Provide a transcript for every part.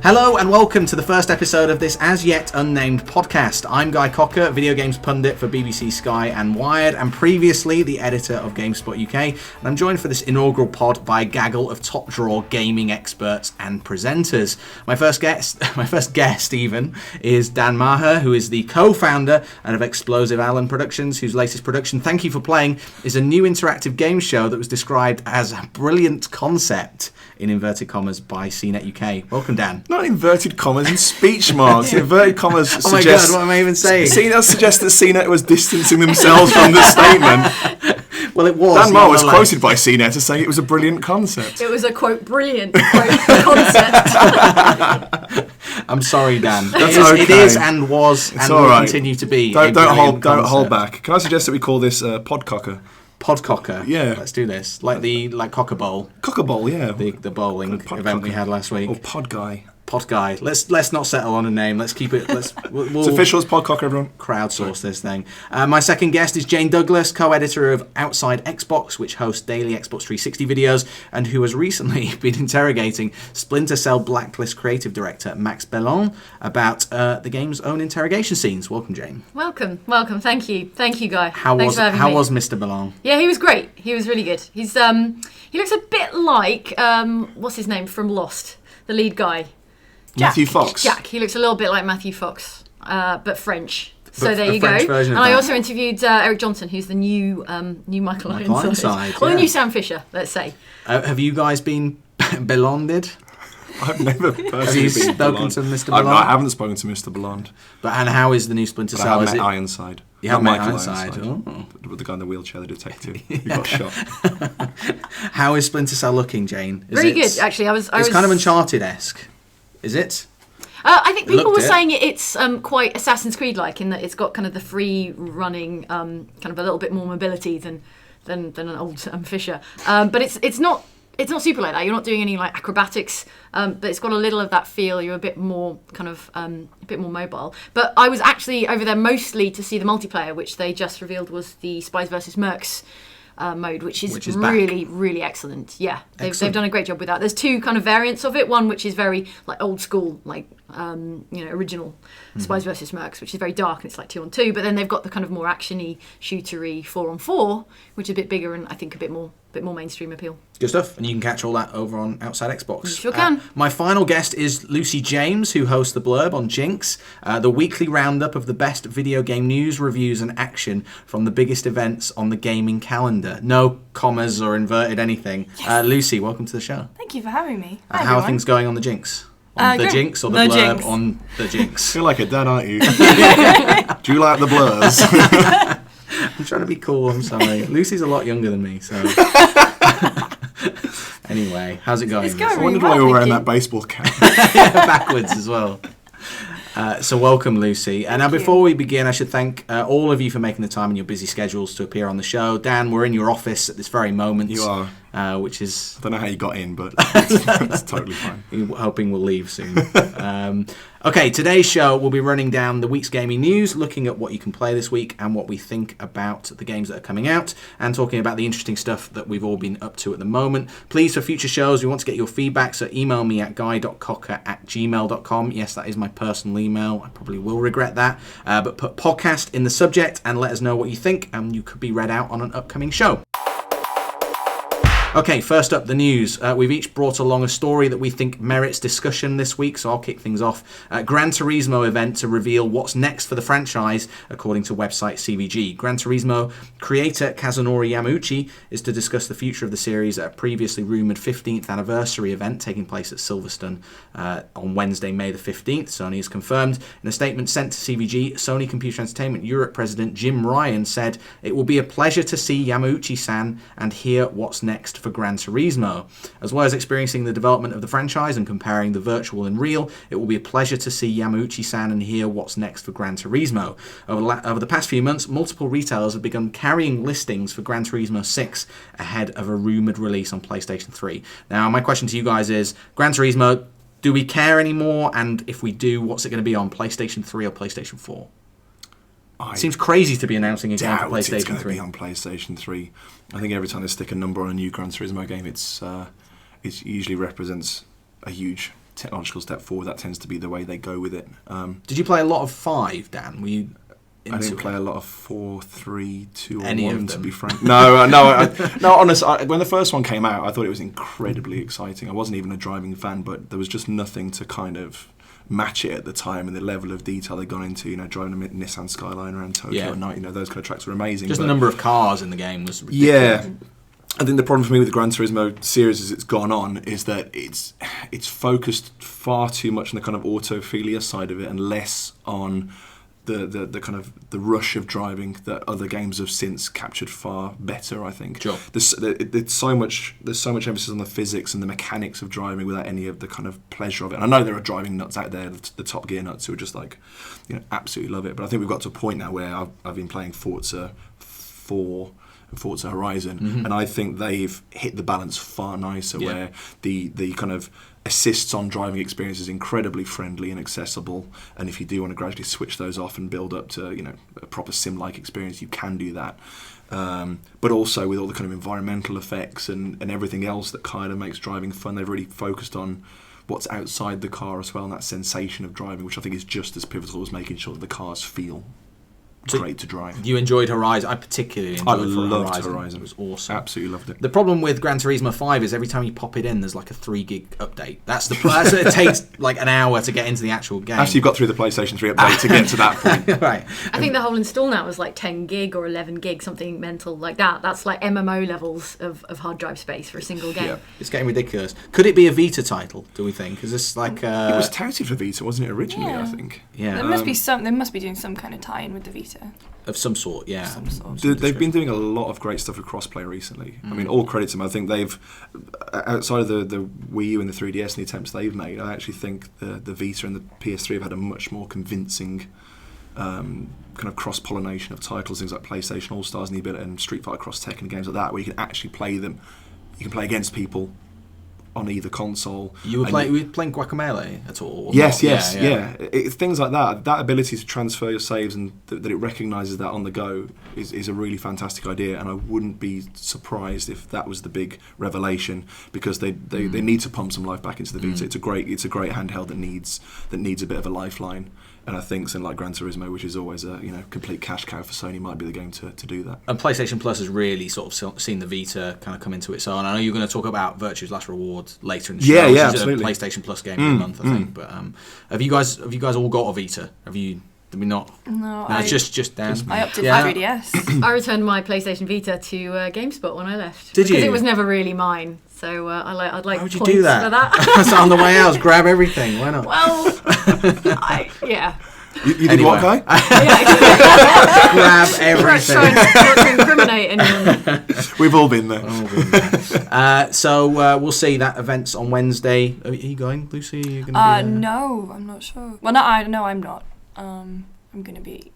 Hello and welcome to the first episode of this as yet unnamed podcast. I'm Guy Cocker, video games pundit for BBC Sky and Wired, and previously the editor of GameSpot UK. And I'm joined for this inaugural pod by a gaggle of top drawer gaming experts and presenters. My first guest even is Dan Maher, who is the co-founder of Explosive Allen Productions, whose latest production, Thank You for Playing, is a new interactive game show that was described as a brilliant concept, in inverted commas, by CNET UK. Welcome, Dan. Not inverted commas, in speech marks. Inverted commas suggest... Oh my God, what am I even saying? CNET suggests that CNET was distancing themselves from the statement. Well, it was. Dan Maher was quoted by CNET as saying it was a brilliant concept. It was a, quote, brilliant, quote, concept. I'm sorry, Dan. It is and was it's and all will right. continue to be Don't hold back. Can I suggest that we call this Podcocker? Podcocker. Yeah. Let's do this. Like Cocker Bowl. Cocker Bowl, yeah. The bowling event we had last week. Or Pod Guy. Pod Guy. Let's not settle on a name. Let's keep it. We'll It's official. It's Podcocker, everyone. Crowdsource this thing. My second guest is Jane Douglas, co-editor of Outside Xbox, which hosts daily Xbox 360 videos, and who has recently been interrogating Splinter Cell Blacklist creative director Max Bellon about the game's own interrogation scenes. Welcome, Jane. Welcome. Thank you, Guy. How was Mr. Bellon? Yeah, he was great. He was really good. He looks a bit like what's his name from Lost, the lead guy. Matthew Fox. Jack. He looks a little bit like Matthew Fox, but French. So there you go. And I also interviewed Eric Johnson, who's the new Michael Ironside. Or the new Sam Fisher, let's say. Have you guys been Bellonded? I've never personally Have you spoken to Mr. Bellon? I haven't spoken to Mr. Bellon. And how is the new Splinter Cell? I have met Ironside. You have met Michael Ironside? Oh. The guy in the wheelchair, the detective, who got shot. How is Splinter Cell looking, Jane? Really good, actually. It's kind of Uncharted-esque. Is it? I think people were saying it's quite Assassin's Creed-like in that it's got kind of the free running, kind of a little bit more mobility than an old Fisher. But it's not super like that. You're not doing any like acrobatics, but it's got a little of that feel. You're a bit more kind of a bit more mobile. But I was actually over there mostly to see the multiplayer, which they just revealed was the Spies versus Mercs mode, which is really, really excellent. Yeah, they've done a great job with that. There's two kind of variants of it. One which is very like old school, like original Spies versus Mercs, which is very dark and it's like 2-on-2. But then they've got the kind of more actiony, shootery 4-on-4, which is a bit bigger and I think a bit more mainstream appeal. Good stuff. And you can catch all that over on Outside Xbox. You sure can. My final guest is Lucy James, who hosts The Blurb on Ginx, the weekly roundup of the best video game news, reviews and action from the biggest events on the gaming calendar. No commas or inverted anything. Yes. Lucy, welcome to the show. Thank you for having me. How are things going on the Ginx? On the Ginx or the Blurb Ginx. On the Ginx? You're like a dad, aren't you? Do you like the blurs? I'm trying to be cool, I'm sorry. Lucy's a lot younger than me, so... Anyway, how's it going? It's going I wondered why you were wearing that baseball cap. Backwards as well. So welcome, Lucy. And now before we begin, I should thank all of you for making the time in your busy schedules to appear on the show. Dan, we're in your office at this very moment. You are. Which is... I don't know how you got in, but it's totally fine. Hoping we'll leave soon. Okay, today's show will be running down the week's gaming news, looking at what you can play this week and what we think about the games that are coming out, and talking about the interesting stuff that we've all been up to at the moment. Please, for future shows, we want to get your feedback, so email me at guy.cocker@gmail.com. Yes, that is my personal email. I probably will regret that. But put podcast in the subject and let us know what you think, and you could be read out on an upcoming show. Okay, first up, the news. We've each brought along a story that we think merits discussion this week, so I'll kick things off. Gran Turismo event to reveal what's next for the franchise, according to website CVG. Gran Turismo creator Kazunori Yamauchi is to discuss the future of the series at a previously rumoured 15th anniversary event taking place at Silverstone on Wednesday, May the 15th. Sony has confirmed. In a statement sent to CVG, Sony Computer Entertainment Europe President Jim Ryan said, "It will be a pleasure to see Yamauchi-san and hear what's next for Gran Turismo. As well as experiencing the development of the franchise and comparing the virtual and real, it will be a pleasure to see Yamauchi-san and hear what's next for Gran Turismo. Over the past few months, multiple retailers have begun carrying listings for Gran Turismo 6 ahead of a rumoured release on PlayStation 3. Now, my question to you guys is, Gran Turismo, do we care anymore? And if we do, what's it going to be on PlayStation 3 or PlayStation 4? It seems crazy to be announcing a game for PlayStation 3. It's going to be on PlayStation 3. I think every time they stick a number on a new Gran Turismo game, it usually represents a huge technological step forward, that tends to be the way they go with it. Did you play a lot of 5, Dan? Were you I didn't play a lot of 4, 3, 2, or Any 1, of to them? be frank. No, honestly, when the first one came out, I thought it was incredibly exciting. I wasn't even a driving fan, but there was just nothing to kind of match it at the time, and the level of detail they'd gone into, driving a Nissan Skyline around Tokyo at night, those kind of tracks were amazing. Just the number of cars in the game was ridiculous. Yeah. I think the problem for me with the Gran Turismo series as it's gone on is that it's focused far too much on the kind of autophilia side of it and less on the kind of the rush of driving that other games have since captured far better, I think. Sure. There's so much emphasis on the physics and the mechanics of driving without any of the kind of pleasure of it. And I know there are driving nuts out there, the Top Gear nuts, who are just like, absolutely love it. But I think we've got to a point now where I've been playing Forza 4 and Forza Horizon, and I think they've hit the balance far nicer, where the kind of assists on driving experience is incredibly friendly and accessible, and if you do want to gradually switch those off and build up to a proper sim-like experience, you can do that. But also with all the kind of environmental effects and everything else that kind of makes driving fun, they've really focused on what's outside the car as well, and that sensation of driving, which I think is just as pivotal as making sure that the cars feel great to drive. You enjoyed Horizon. I particularly enjoyed Horizon. It was awesome. Absolutely loved it. The problem with Gran Turismo 5 is every time you pop it in, there's like a 3 gig update. It takes like an hour to get into the actual game. After you've got through the PlayStation 3 update to get to that point. Right. I think the whole install now is like 10 gig or 11 gig, something mental like that. That's like MMO levels of hard drive space for a single game. Yeah. It's getting ridiculous. Could it be a Vita title, do we think? Is this like... it was touted for Vita, wasn't it, originally, I think? Yeah. There must be they must be doing some kind of tie-in with the Vita. Of some sort, yeah. They've been doing a lot of great stuff with crossplay recently. I mean, all credit to them. I think they've, outside of the Wii U and the 3DS and the attempts they've made, I actually think the Vita and the PS3 have had a much more convincing kind of cross-pollination of titles, things like PlayStation All-Stars and Street Fighter Cross Tekken and games like that, where you can actually play them. You can play against people on either console. You were playing Guacamelee at all? Yes. Things like that. That ability to transfer your saves and that it recognises that on the go is a really fantastic idea. And I wouldn't be surprised if that was the big revelation, because they need to pump some life back into the Vita. It's a great handheld that needs a bit of a lifeline. And I think something like Gran Turismo, which is always a complete cash cow for Sony, might be the game to do that. And PlayStation Plus has really sort of seen the Vita kind of come into its own. I know you're going to talk about Virtue's Last Reward later in the show. Yeah, which is absolutely. a PlayStation Plus game of the month, I think. But have you guys all got a Vita? Did we not? No, just Dan. I opted for 3DS. I returned my PlayStation Vita to GameSpot when I left. Did you? Because it was never really mine. So I'd like Why would you points do that? for that. So on the way out, grab everything. Why not? Well, yeah. You did what, Guy? Grab everything. Not to incriminate anyone. We've all been there. Oh, We'll see that event's on Wednesday. Are you going, Lucy? Are you going to be no, I'm not sure. Well, I'm not. I'm going to be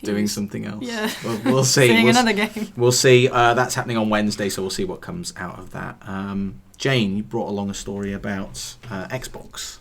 doing something else. Yeah. We'll see. Playing another game. We'll see. That's happening on Wednesday, so we'll see what comes out of that. Jane, you brought along a story about Xbox.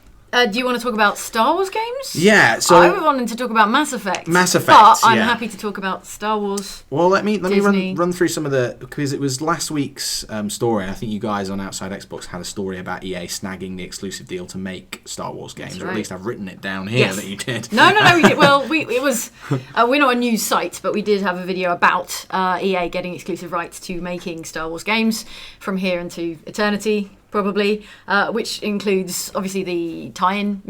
do you want to talk about Star Wars games? Yeah, so I wanted to talk about Mass Effect. But I'm happy to talk about Star Wars. Well, let me Disney. run through some of because it was last week's story. I think you guys on Outside Xbox had a story about EA snagging the exclusive deal to make Star Wars games, That's or right. at least I've written it down here that you did. No, we did. Well, it was. We're not a news site, but we did have a video about EA getting exclusive rights to making Star Wars games from here into eternity. Probably, which includes obviously the tie-in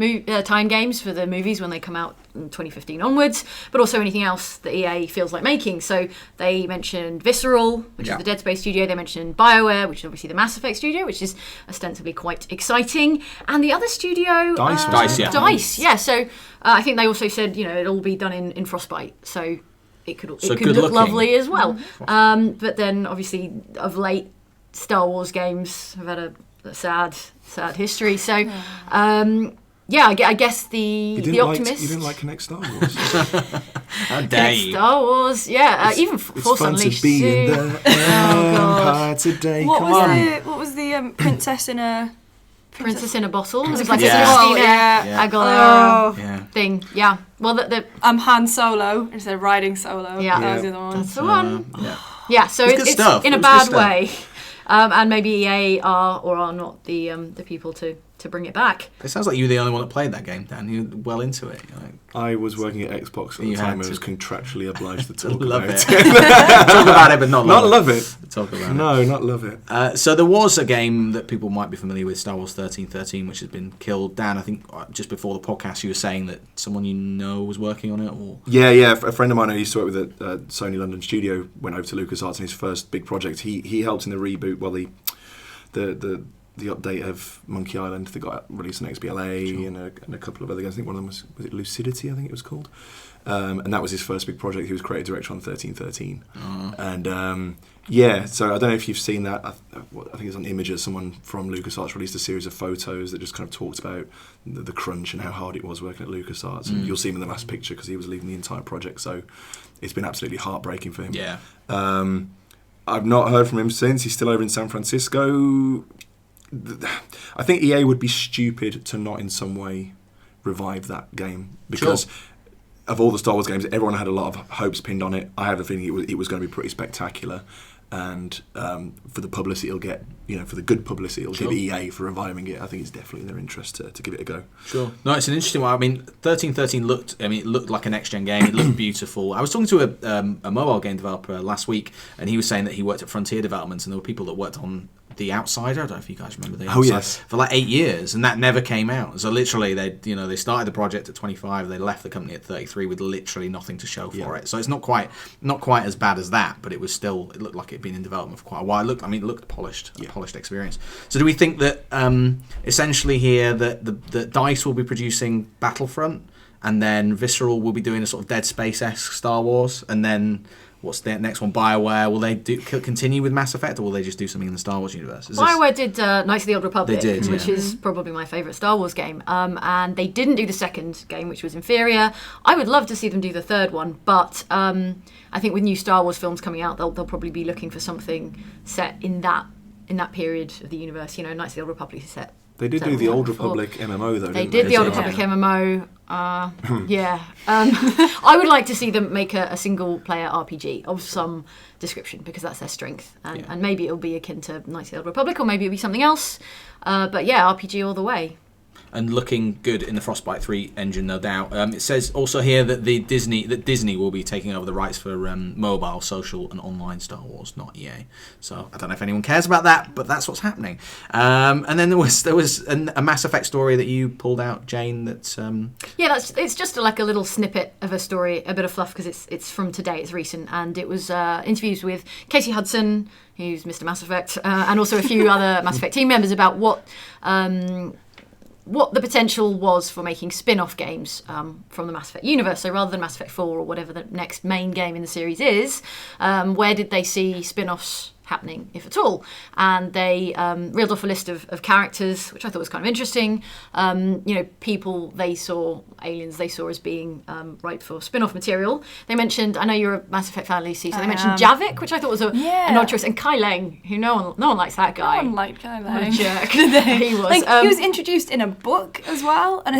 games for the movies when they come out in 2015 onwards, but also anything else that EA feels like making. So they mentioned Visceral, which is the Dead Space studio. They mentioned BioWare, which is obviously the Mass Effect studio, which is ostensibly quite exciting. And the other studio, Dice. Yeah. So I think they also said it'll all be done in Frostbite, so it could look lovely as well. But then obviously of late, Star Wars games have had a sad history. So, I guess the Optimist. You didn't like Connect Star Wars? How dare you? Star Wars, even Force Unleashed. It's fun to be in the Empire today. What was the princess in a Bottle? It was Princess like in a a Bottle, Christina yeah. Aguilera thing. Yeah. Well, I'm Han Solo instead of riding Solo. Yeah. That was the other one. That's the one. Yeah. Yeah. So it's stuff. in It a was bad good way. And maybe EA are or are not the people to to bring it back. It sounds like you were the only one that played that game, Dan. You were well into it. I was working at Xbox at the time and was contractually obliged to talk love about it. Talk about it, but not love it. Not love it. Talk about it. No, not love it. So there was a game that people might be familiar with, Star Wars 1313, which has been killed. Dan, I think just before the podcast you were saying that someone you know was working on it? Or Yeah. A friend of mine who used to work with at Sony London Studio went over to LucasArts in his first big project. He helped in the reboot, the update of Monkey Island that got released on XBLA and a couple of other games. I think one of them was it Lucidity, I think it was called. And that was his first big project. He was creative director on 1313. And so I don't know if you've seen that. I think it's on Images. Someone from LucasArts released a series of photos that just kind of talked about the crunch and how hard it was working at LucasArts. And you'll see him in the last picture because he was leading the entire project. So it's been absolutely heartbreaking for him. Yeah. I've not heard from him since. He's still over in San Francisco. I think EA would be stupid to not in some way revive that game because of all the Star Wars games, everyone had a lot of hopes pinned on it. I had a feeling it was going to be pretty spectacular, and for the publicity it'll get, for the good publicity it'll give EA for reviving it. I think it's definitely in their interest to give it a go. Sure. No, it's an interesting one. I mean, 1313 looked like a next-gen game. It looked beautiful. I was talking to a mobile game developer last week, and he was saying that he worked at Frontier Developments, and there were people that worked on The Outsider. I don't know if you guys remember The Outsider. Yes. For like 8 years, and that never came out. So literally, they started the project at 25. They left the company at 33 with literally nothing to show for it. So it's not quite as bad as that, but it looked like it'd been in development for quite a while. It looked polished, a polished experience. So do we think that essentially here that the DICE will be producing Battlefront, and then Visceral will be doing a sort of Dead Space-esque Star Wars, and then what's the next one? BioWare. Will they continue with Mass Effect, or will they just do something in the Star Wars universe? BioWare did Knights of the Old Republic, they did, which is probably my favourite Star Wars game. And they didn't do the second game, which was inferior. I would love to see them do the third one, but I think with new Star Wars films coming out, they'll probably be looking for something set in that period of the universe. Knights of the Old Republic is set. They did do the Old Republic MMO though. They did the Old Republic MMO. I would like to see them make a single-player RPG of some description because that's their strength, and maybe it'll be akin to Knights of the Old Republic, or maybe it'll be something else. But yeah, RPG all the way. And looking good in the Frostbite 3 engine, no doubt. It says also here that Disney will be taking over the rights for mobile, social, and online Star Wars, not EA. So I don't know if anyone cares about that, but that's what's happening. And then there was a Mass Effect story that you pulled out, Jane. That's it's just like a little snippet of a story, a bit of fluff because it's from today, it's recent, and it was interviews with Casey Hudson, who's Mr. Mass Effect, and also a few other Mass Effect team members about what the potential was for making spin-off games from the Mass Effect universe. So rather than Mass Effect 4 or whatever the next main game in the series is, where did they see spin-offs happening, if at all? And they reeled off a list of characters, which I thought was kind of interesting. People they saw, aliens they saw as being ripe for spin-off material. They mentioned, I know you're a Mass Effect fan, Lucy, so they mentioned Javik, which I thought was an odd choice, and Kai Leng, who no one likes that guy. No one liked Kai Leng. What a jerk. He was. He was introduced in a book as well, and I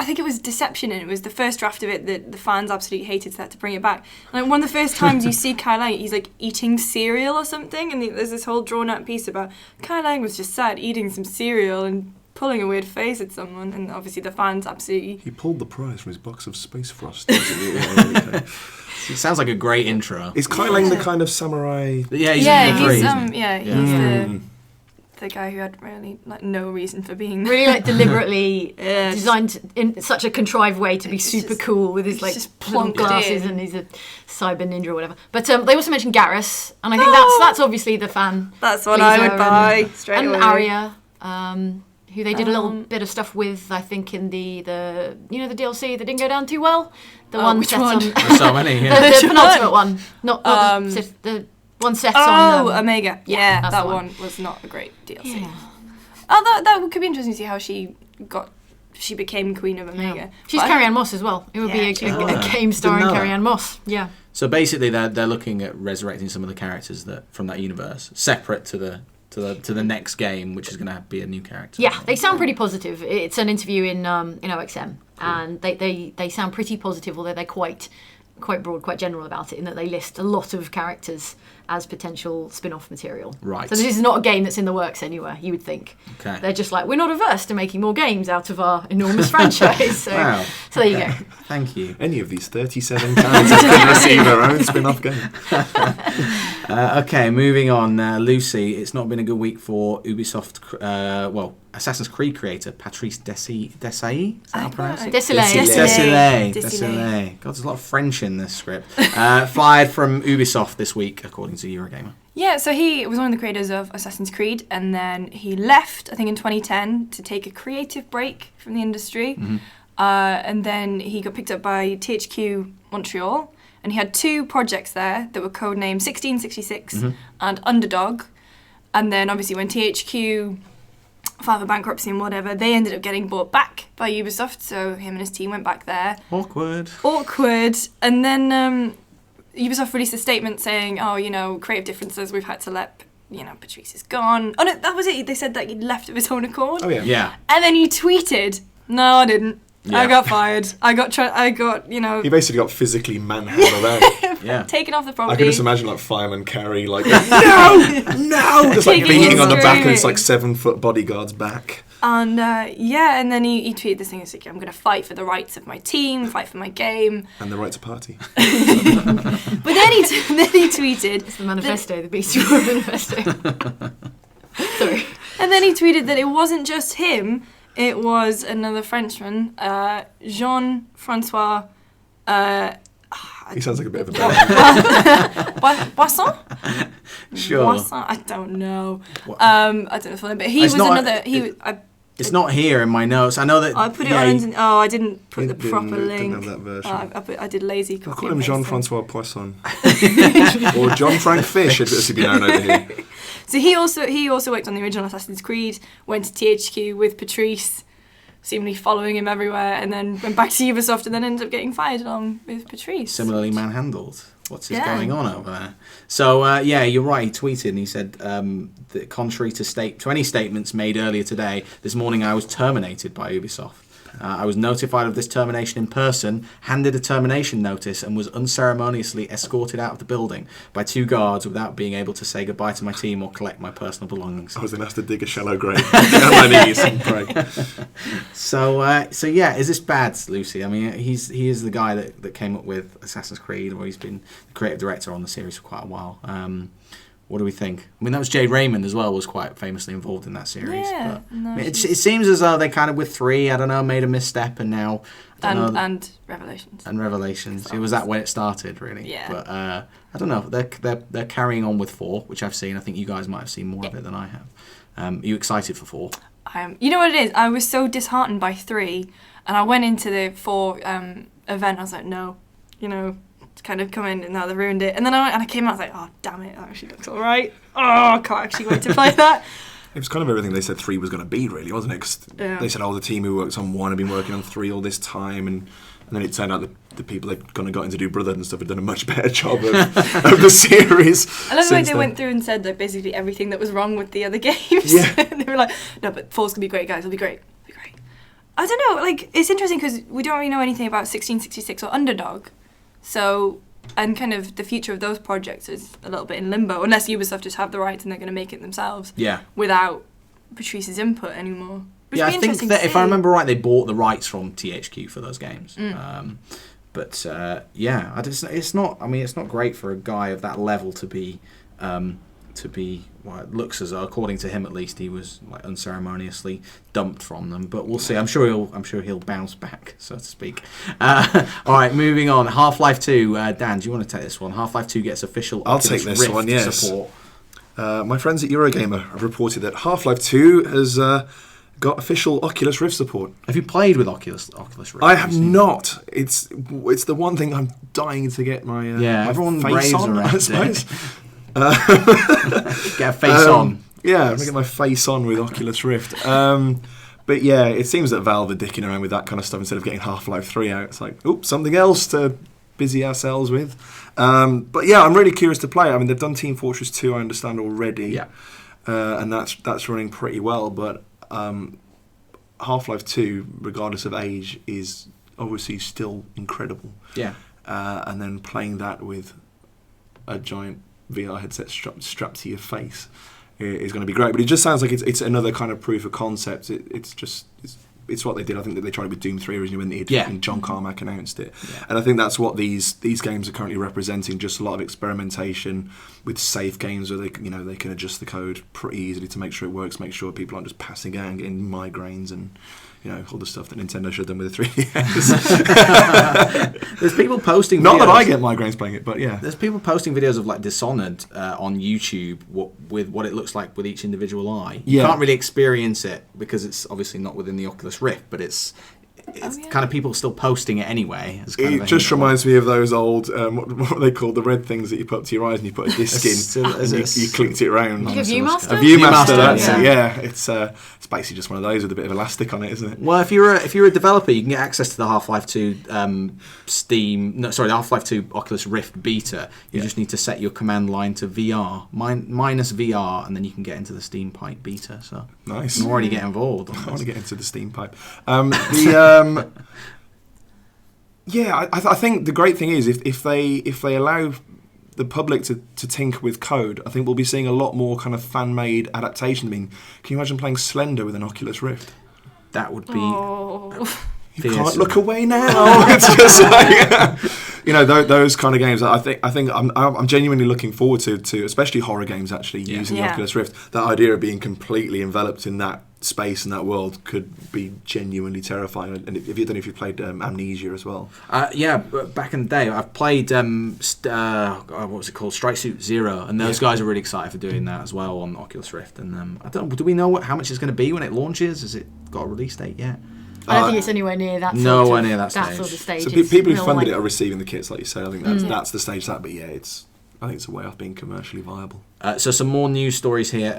think it was Deception, and it was the first draft of it that the fans absolutely hated, so they had to bring it back. And one of the first times you see Kai Leng, he's like eating cereal or something, and there's this whole drawn-out piece about Kai Leng was just sat eating some cereal and pulling a weird face at someone, and obviously the fans absolutely... He pulled the prize from his box of Space Frost. It sounds like a great intro. Is Kai Leng the kind of samurai... he's the guy who had really no reason for being really deliberately designed in such a contrived way to be super cool with his just plump glasses and he's a cyber ninja or whatever. But they also mentioned Garrus, and I think that's obviously the fan. That's what I would buy straight away. And Arya, who they did a little bit of stuff with, I think in the DLC that didn't go down too well. The one which set one? on There's so many. Yeah. the penultimate one, not the one set on. Omega. Yeah, that one was not a great DLC. Yeah. That could be interesting to see how she became Queen of Omega. Yeah. She's Carrie-Anne Moss as well. It would be a game starring Carrie-Anne Moss. Yeah. So basically, they're looking at resurrecting some of the characters from that universe, separate to the next game, which is going to be a new character. Yeah, they sound pretty positive. It's an interview in OXM, and they sound pretty positive, although they're quite quite broad, quite general about it, in that they list a lot of characters as potential spin-off material. Right. So this is not a game that's in the works anywhere, you would think. Okay. They're just like, we're not averse to making more games out of our enormous franchise. So, Wow. so there you go. Thank you. Any of these 37 times can receive their own spin-off game. Okay, moving on. Lucy, it's not been a good week for Ubisoft, Assassin's Creed creator Patrice Désilets. Is that how I pronounce it? Désilets. God, there's a lot of French in this script. Fired from Ubisoft this week, according to Eurogamer. Yeah, so he was one of the creators of Assassin's Creed, and then he left, I think, in 2010 to take a creative break from the industry. Mm-hmm. And then he got picked up by THQ Montreal, and he had 2 projects there that were codenamed 1666 and Underdog. And then obviously when THQ filed for bankruptcy and whatever, they ended up getting bought back by Ubisoft, so him and his team went back there. Awkward. And then Ubisoft released a statement saying, creative differences, we've had to let, Patrice is gone. Oh no, that was it. They said that he'd left of his own accord. Oh yeah. Yeah. And then he tweeted, no, I didn't. Yeah. I got fired. I got He basically got physically manhandled out. Yeah. taken off the property. I can just imagine like Fireman Carey, like, no! Just like Kicking beating and on the back of his screaming. like 7-foot bodyguard's back. And and then he tweeted this thing, he's like, I'm going to fight for the rights of my team, fight for my game. And the right to party. But then he tweeted... It's the manifesto, the Beastie Boys manifesto. Sorry. And then he tweeted that it wasn't just him, it was another Frenchman, Jean-Francois... He sounds like a bit of a bad. Boisson? Sure. Boisson? I don't know. I don't know if but he It's was not- another... It's not here in my notes. I know that. I put it on... I didn't put the Didn't- proper link. Didn't have that version. I did lazy I copy. call him and paste Jean-Francois Poisson. Or John Frank Fish, it should be known over here. So he also worked on the original Assassin's Creed, went to THQ with Patrice, seemingly following him everywhere, and then went back to Ubisoft and then ended up getting fired along with Patrice. Similarly manhandled. What's Yeah. going on over there? So, you're right. He tweeted and he said that contrary to any statements made earlier today, this morning I was terminated by Ubisoft. I was notified of this termination in person, handed a termination notice, and was unceremoniously escorted out of the building by 2 guards without being able to say goodbye to my team or collect my personal belongings. I was going to have to dig a shallow grave, get on my knees and pray. So is this bad, Lucy? I mean, he is the guy that came up with Assassin's Creed, or he's been the creative director on the series for quite a while. What do we think? I mean, that was Jade Raymond as well, was quite famously involved in that series. Yeah, but no, I mean, it seems as though they kind of, with 3, I don't know, made a misstep, and now... And Revelations. And Revelations. It was that when it started, really. Yeah. But I don't know. They're carrying on with 4, which I've seen. I think you guys might have seen more of it than I have. Are you excited for 4? You know what it is? I was so disheartened by 3, and I went into the 4 event. I was like, no, it's kind of come in, and now they've ruined it. And then I came out, I was like, oh, damn it, that actually looks all right. Oh, I can't actually wait to play that. It was kind of everything they said 3 was going to be, really, wasn't it? Because they said, the team who worked on 1 had been working on 3 all this time, and then it turned out that the people they'd kind of got in to do Brotherhood and stuff had done a much better job of the series. I love the way they went through and said that basically everything that was wrong with the other games. Yeah. They were like, no, but 4's going to be great, guys, it'll be great. I don't know, it's interesting because we don't really know anything about 1666 or Underdog. So, and kind of the future of those projects is a little bit in limbo, unless Ubisoft just have the rights and they're going to make it themselves. Yeah. Without Patrice's input anymore. Which Yeah, would be I think interesting that to if see. I remember right, they bought the rights from THQ for those games. It's not great for a guy of that level to be well, it looks as though, according to him at least, he was like unceremoniously dumped from them. But we'll see. I'm sure he'll bounce back, so to speak. All right, moving on. Half-Life 2. Dan, do you want to take this one? Half-Life 2 gets official Oculus take this Rift one, yes. support. My friends at Eurogamer have reported that Half-Life 2 has got official Oculus Rift support. Have you played with Oculus Rift? I have not. It's the one thing I'm dying to get my my everyone face raves on, around I it. suppose. Get a face on. Yeah, I'm gonna get my face on with Oculus Rift. But yeah, it seems that Valve are dicking around with that kind of stuff instead of getting Half-Life 3 out. It's like, oops, something else to busy ourselves with. But yeah, I'm really curious to play. I mean, they've done Team Fortress 2, I understand already. Yeah. And that's running pretty well. But Half-Life 2, regardless of age, is obviously still incredible. Yeah. and then playing that with a giant VR headset strapped to your face is going to be great. But it just sounds like it's another kind of proof of concept. It's what they did. I think that they tried with Doom 3 originally when John Carmack announced it. Yeah. And I think that's what these games are currently representing, just a lot of experimentation with safe games where they can adjust the code pretty easily to make sure it works, make sure people aren't just passing out and getting migraines and all the stuff that Nintendo should have done with the 3DS. There's people posting Not videos. that I get migraines playing it, but yeah. There's people posting videos of like Dishonored on YouTube with what it looks like with each individual eye. You can't really experience it because it's obviously not within the Oculus Rift, but it's kind of people still posting it anyway. It just reminds me of those old, what are they called, the red things that you put up to your eyes and you put a disc in and you clicked it around. Like a Viewmaster? A Viewmaster, that's it, yeah. It's basically just one of those with a bit of elastic on it, isn't it? Well, if you're a developer, you can get access to the Half-Life 2 the Half-Life 2 Oculus Rift beta. You just need to set your command line to VR, minus VR, and then you can get into the Steam Pipe beta. So nice. You can already get involved. I want to get into the Steam Pipe. I think the great thing is if they allow the public to tinker with code, I think we'll be seeing a lot more kind of fan-made adaptation. I mean, can you imagine playing Slender with an Oculus Rift? That would be... You can't look away now. It's just like, those kind of games. I think I'm genuinely looking forward to especially horror games actually using the Oculus Rift. That idea of being completely enveloped in that space and that world could be genuinely terrifying. And if you don't know if you played Amnesia as well. Back in the day, I've played what was it called, Strike Suit Zero, and those guys are really excited for doing that as well on Oculus Rift. And I don't. Do we know how much it's going to be when it launches? Has it got a release date yet? I don't think it's anywhere near that. Nowhere near that sort of stage. So people who funded it are receiving the kits, like you said. I think that's the stage. But I think it's a way off being commercially viable. So some more news stories here.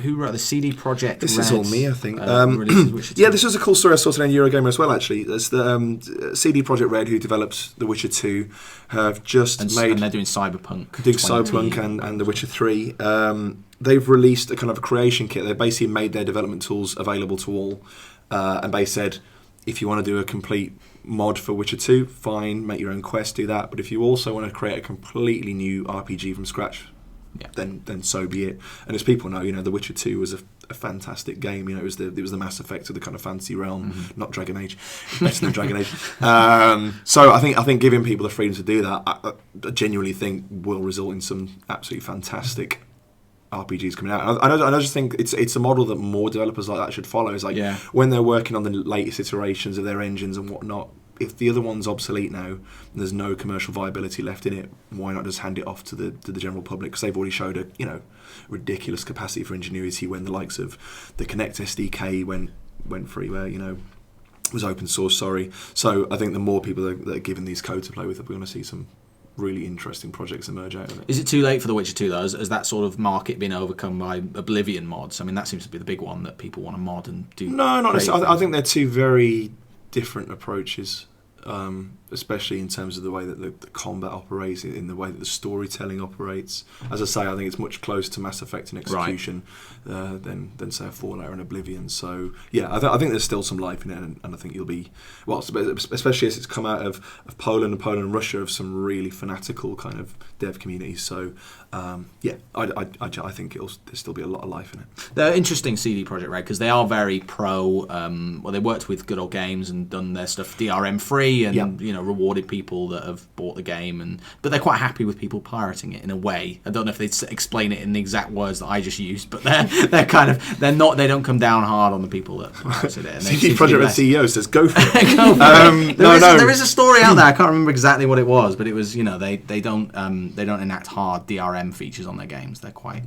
Who wrote the CD Projekt Red? This is all me, I think. This was a cool story I saw today in Eurogamer as well, actually. It's the CD Projekt Red, who developed The Witcher 2, have just made... And they're doing Cyberpunk. Cyberpunk and The Witcher 3. They've released a kind of a creation kit. They basically made their development tools available to all. And they said, if you want to do a complete mod for Witcher 2, fine, make your own quest, do that. But if you also want to create a completely new RPG from scratch, then so be it. And as people know, The Witcher 2 was a fantastic game. It was the Mass Effect of the kind of fantasy realm, not Dragon Age. It's better than Dragon Age. So I think giving people the freedom to do that, I genuinely think will result in some absolutely fantastic RPGs coming out. And I just think it's a model that more developers like that should follow. It's like when they're working on the latest iterations of their engines and whatnot, if the other one's obsolete now and there's no commercial viability left in it, why not just hand it off to the general public? Because they've already showed a ridiculous capacity for ingenuity when the likes of the Kinect SDK went freeware, was open source. So I think the more people that are given these codes to play with, we're going to see some really interesting projects emerge out of it. Is it too late for The Witcher 2 though? Has that sort of market been overcome by Oblivion mods? I mean, that seems to be the big one that people want to mod and do. No, not necessarily. I think they're two very different approaches, especially in terms of the way that the combat operates, in the way that the storytelling operates. As I say, I think it's much closer to Mass Effect in execution than say a Fallout and Oblivion. So I think there's still some life in it, and I think you'll be especially as it's come out of Poland and Russia, of some really fanatical kind of dev communities. So I think there'll still be a lot of life in it. They're interesting, CD Projekt Red, because they are very pro. They worked with Good Old Games and done their stuff DRM free, and rewarded people that have bought the game, but they're quite happy with people pirating it in a way. I don't know if they'd explain it in the exact words that I just used, but they don't come down hard on the people that pirated it. CD Projekt Red CEO says go for it. There is a story out there. I can't remember exactly what it was, but it was they don't enact hard DRM features on their games. They're quite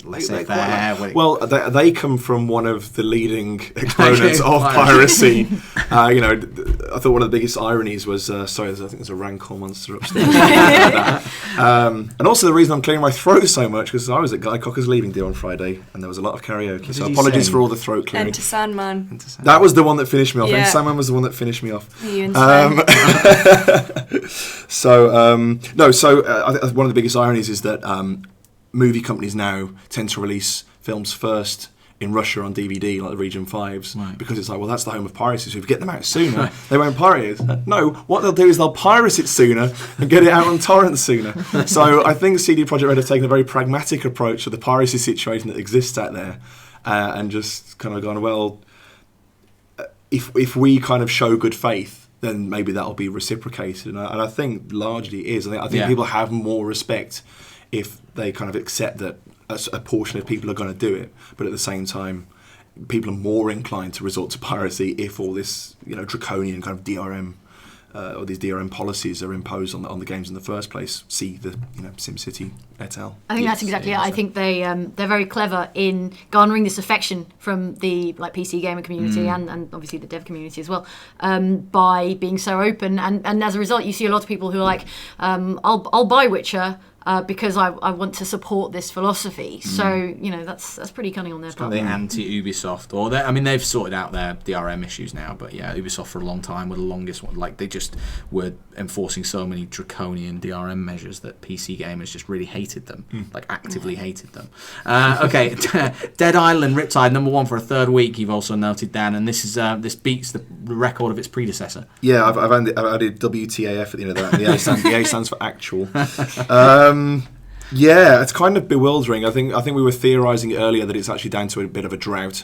laissez-faire. They come from one of the leading exponents of piracy. I thought one of the biggest ironies was I think there's a rancor monster upstairs. And also the reason I'm clearing my throat so much, because I was at Guy Cocker's leaving do on Friday and there was a lot of karaoke, so apologies for all the throat clearing. Enter Sandman. That was the one that finished me off. And Sandman was the one that finished me off. One of the biggest ironies is that movie companies now tend to release films first in Russia on DVD, like the Region 5s, Right. because it's like, well, that's the home of piracy, so if you get them out sooner, they won't pirate it. No, what they'll do is they'll pirate it sooner and get it out on torrents sooner. So I think CD Projekt Red have taken a very pragmatic approach to the piracy situation that exists out there, and just kind of gone, well, if we kind of show good faith, then maybe that'll be reciprocated. And I think largely it is. I think people have more respect if they kind of accept that a portion of people are going to do it, but at the same time, people are more inclined to resort to piracy if all this, draconian kind of DRM or these DRM policies are imposed on the games in the first place. See the SimCity et al. I think that's exactly it. I think they're very clever in garnering this affection from the PC gamer community and obviously the dev community as well, by being so open, and as a result you see a lot of people who are like, I'll buy Witcher because I want to support this philosophy. So that's pretty cunning on their part. The anti-Ubisoft, or they've sorted out their DRM issues now, but yeah, Ubisoft for a long time were the longest one. Like, they just were enforcing so many draconian DRM measures that PC gamers just really hated them, like actively hated them. Okay, Dead Island Riptide #1 for a third week. You've also noted, Dan, and this beats the record of its predecessor. Yeah, I've added WTAF at the end of that. The A stands for actual. Yeah, it's kind of bewildering. I think we were theorising earlier that it's actually down to a bit of a drought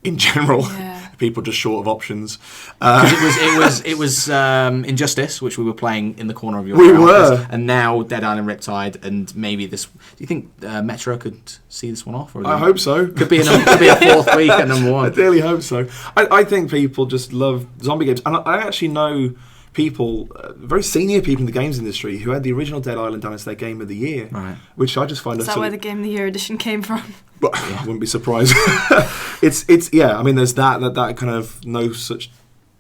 in general. Yeah. People just short of options. It was Injustice, which we were playing in the corner of your house. We were, and now Dead Island Riptide, and maybe this. Do you think Metro could see this one off? Or I hope so. Could be a fourth week at #1. I really hope so. I think people just love zombie games, and I actually know people, very senior people in the games industry, who had the original Dead Island down as their Game of the Year, right. Which I just find... Is that where the Game of the Year edition came from? But I wouldn't be surprised. It's yeah, there's that kind of no such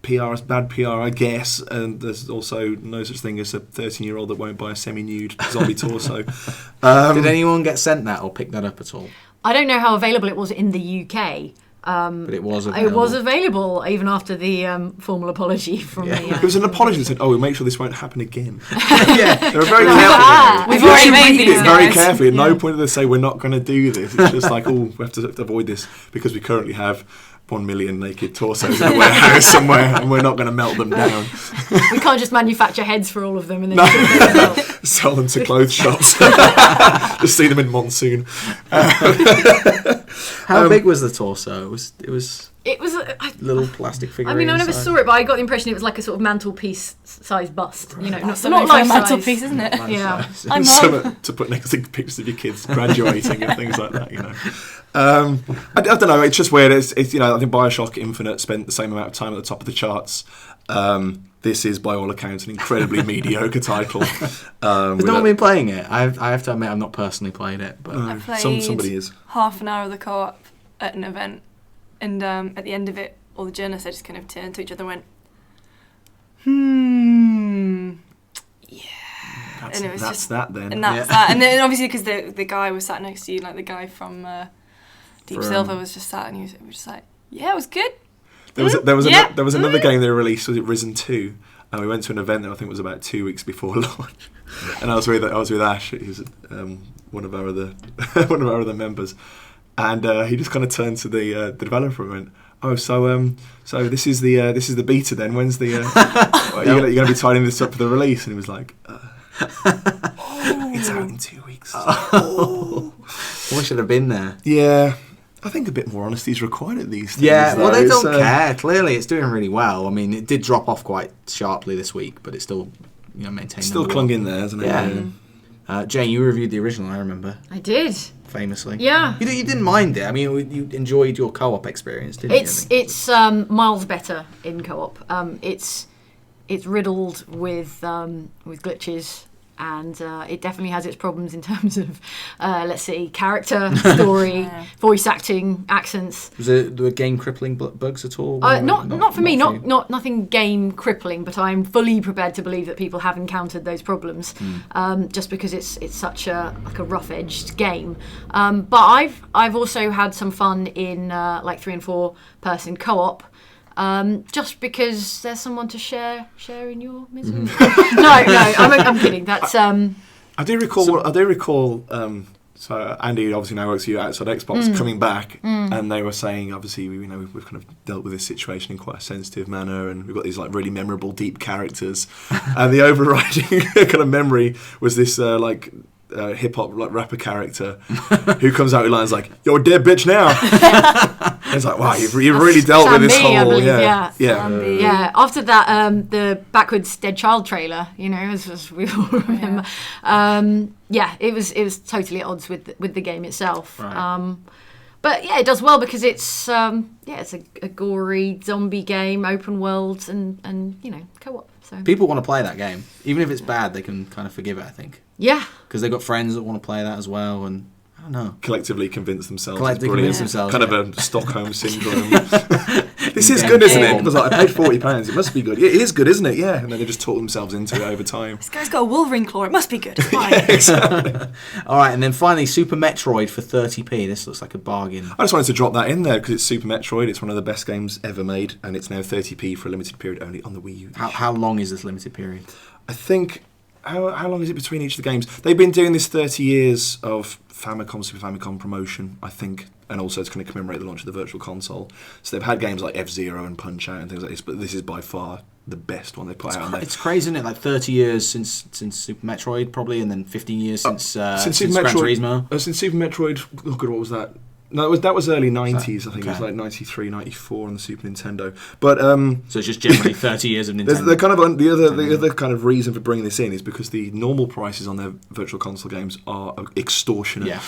PR as bad PR, I guess, and there's also no such thing as a 13-year-old that won't buy a semi-nude zombie torso. Did anyone get sent that or pick that up at all? I don't know how available it was in the UK. But it was available. It was available even after the formal apology from the... It was an apology that said, we'll make sure this won't happen again. Yeah. They were very careful. We've already made these very carefully. At no point did they say, we're not going to do this. It's just like, we have to avoid this because we currently have 1 million naked torsos in a warehouse somewhere and we're not going to melt them down. We can't just manufacture heads for all of them and then sell them to clothes shops. Just see them in monsoon. How big was the torso? It was a little plastic figure. I never saw it, but I got the impression it was like a sort of mantelpiece size bust. Right. Not like mantelpiece, isn't it? Yeah. To put next to pictures of your kids graduating and things like that. I don't know. It's just weird. It's I think BioShock Infinite spent the same amount of time at the top of the charts. This is, by all accounts, an incredibly mediocre title. Has no one been playing it? I have to admit, I've not personally played it, but I played somebody is. half an hour of the co-op at an event, and at the end of it, all the journalists just kind of turned to each other and went, yeah. And it was that's that then. And that's that. And then obviously because the guy was sat next to you, like the guy from Deep Silver was just sat, and he was just like, yeah, it was good. There was another game they released. Was it Risen 2? And we went to an event that I think was about 2 weeks before launch. And I was with Ash, who's one of our other members, and he just kind of turned to the developer and went, "Oh, so this is the beta then? When's the you're going to be tidying this up for the release?" And he was like, "It's out in 2 weeks." I should have been there. Yeah. I think a bit more honesty is required at these things. Yeah, well, they don't care. Clearly, it's doing really well. It did drop off quite sharply this week, but it's still, maintained. Still clung in there, hasn't it? Yeah. Jane, you reviewed the original, I remember. I did. Famously. Yeah. You didn't mind it. You enjoyed your co-op experience, didn't you? It's miles better in co-op. It's riddled with glitches. And it definitely has its problems in terms of, let's see, character, story, voice acting, accents. Was there game crippling bugs at all? Not for me. Not nothing game crippling. But I'm fully prepared to believe that people have encountered those problems, just because it's such a rough edged game. But I've also had some fun in 3 and 4 person co-op. Just because there's someone to share in your misery. No, I'm kidding. That's I do recall So Andy obviously now works for you outside Xbox, coming back, and they were saying obviously we've kind of dealt with this situation in quite a sensitive manner, and we've got these like really memorable deep characters, and the overriding kind of memory was this hip hop like rapper character who comes out with lines like "You're a dead bitch now." It's like, wow, you've really dealt with this whole yeah. After that, the backwards Dead Child trailer, as we all remember, it was totally at odds with the game itself. Right. But yeah, it does well because it's it's a gory zombie game, open world, and co-op. So people want to play that game, even if it's bad. They can kind of forgive it, I think. Yeah, because they've got friends that want to play that as well, and I don't know. Collectively convince themselves. Themselves. Kind of a Stockholm syndrome. This is good, isn't it? It was like, I paid £40. It must be good. Yeah, it is good, isn't it? Yeah. And then they just talk themselves into it over time. This guy's got a Wolverine claw. It must be good. Fine. Yeah, exactly. All right, and then finally, Super Metroid for 30p. This looks like a bargain. I just wanted to drop that in there because it's Super Metroid. It's one of the best games ever made, and it's now 30p for a limited period only on the Wii U. How long is this limited period? I think... How long is it between each of the games? They've been doing this 30 years of Super Famicom promotion, I think, and also it's going to commemorate the launch of the Virtual Console. So they've had games like F-Zero and Punch-Out and things like this, but this is by far the best one they put out. It's crazy, isn't it? Like 30 years since Super Metroid, probably, and then 15 years since Gran Turismo. Since Super Metroid, oh god, what was that? No, that was early 90s, I think. Okay. It was like 93, 94 on the Super Nintendo. But so it's just generally 30 years of Nintendo. The other kind of reason for bringing this in is because the normal prices on their Virtual Console games are extortionate. Yeah.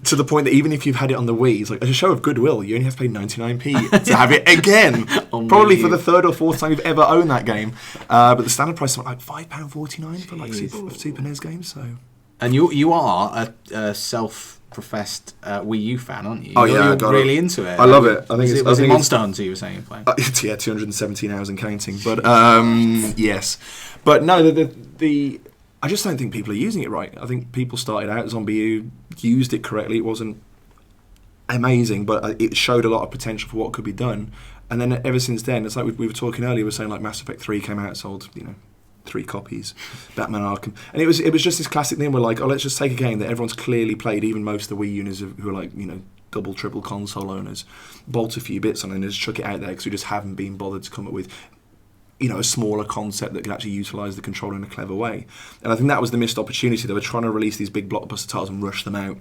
To the point that even if you've had it on the Wii, it's like, as a show of goodwill, you only have to pay 99p to have it again. Probably for the third or fourth time you've ever owned that game. But the standard price is like £5.49 for like Super NES games. So. And you are a self-professed Wii U fan, aren't you? Oh yeah, you're really into it. I love it. I think it's Monster Hunter. You were saying you're playing. Yeah, 217 hours and counting. But yes, but no, the I just don't think people are using it right. I think people started out Zombie U, used it correctly. It wasn't amazing, but it showed a lot of potential for what could be done. And then ever since then, it's like we were talking earlier. We were saying like Mass Effect 3 came out, sold 3 copies, Batman Arkham, and it was just this classic thing where like, oh, let's just take a game that everyone's clearly played, even most of the Wii users who are like double, triple console owners, bolt a few bits on it and just chuck it out there because we just haven't been bothered to come up with a smaller concept that can actually utilise the controller in a clever way. And I think that was the missed opportunity. They were trying to release these big blockbuster titles and rush them out.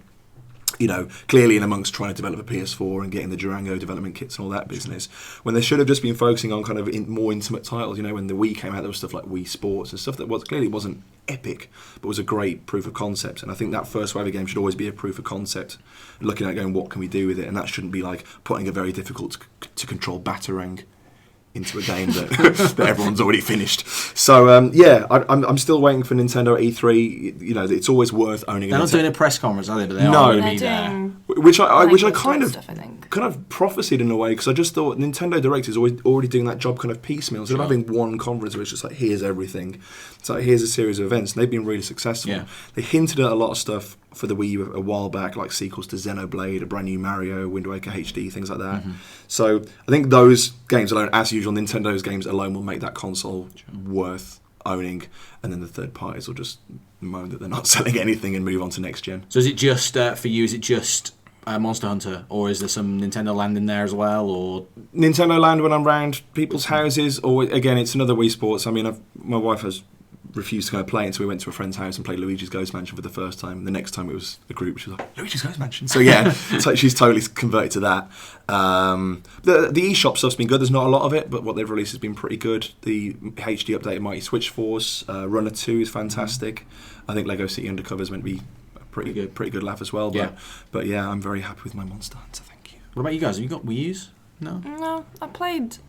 Clearly in amongst trying to develop a PS4 and getting the Durango development kits and all that business, when they should have just been focusing on kind of more intimate titles. When the Wii came out, there was stuff like Wii Sports and stuff that clearly wasn't epic, but was a great proof of concept. And I think that first wave of game should always be a proof of concept, looking at going, what can we do with it? And that shouldn't be like putting a very difficult to control Batarang into a game that everyone's already finished. So I'm still waiting for Nintendo at E3. It's always worth owning. They're not doing a press conference, are they? But they are going to be there. Which I kind of stuff, I think. kind of prophesied in a way, because I just thought Nintendo Direct is already doing that job kind of piecemeal. Instead of having one conference where it's just like, here's everything. It's like, here's a series of events, and they've been really successful. Yeah. They hinted at a lot of stuff for the Wii U a while back, like sequels to Xenoblade, a brand new Mario, Wind Waker HD, things like that. Mm-hmm. So I think those games alone, as usual, Nintendo's games alone will make that console worth owning, and then the third parties will just moan that they're not selling anything and move on to next gen. So is it just, for you, is it just Monster Hunter, or is there some Nintendo Land in there as well? Or Nintendo Land when I'm round people's houses, or again, it's another Wii Sports. I mean, my wife has refused to go and play it, so we went to a friend's house and played Luigi's Ghost Mansion for the first time. And the next time it was a group, she was like, Luigi's Ghost Mansion. So yeah, so she's totally converted to that. The eShop stuff's been good. There's not a lot of it, but what they've released has been pretty good. The HD update of Mighty Switch Force, Runner 2 is fantastic. I think Lego City Undercover is meant to be a pretty good laugh as well. But yeah, I'm very happy with my Monster Hunter. Thank you. What about you guys? Have you got Wii U's? No, I played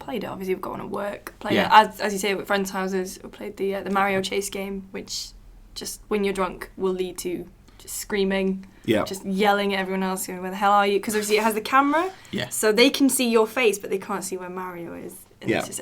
it. Obviously, we've got one at work. Played it as you say with friends' houses. We played the Mario Chase game, which just when you're drunk will lead to just screaming, just yelling at everyone else. Where the hell are you? Because obviously it has the camera, so they can see your face, but they can't see where Mario is. And it's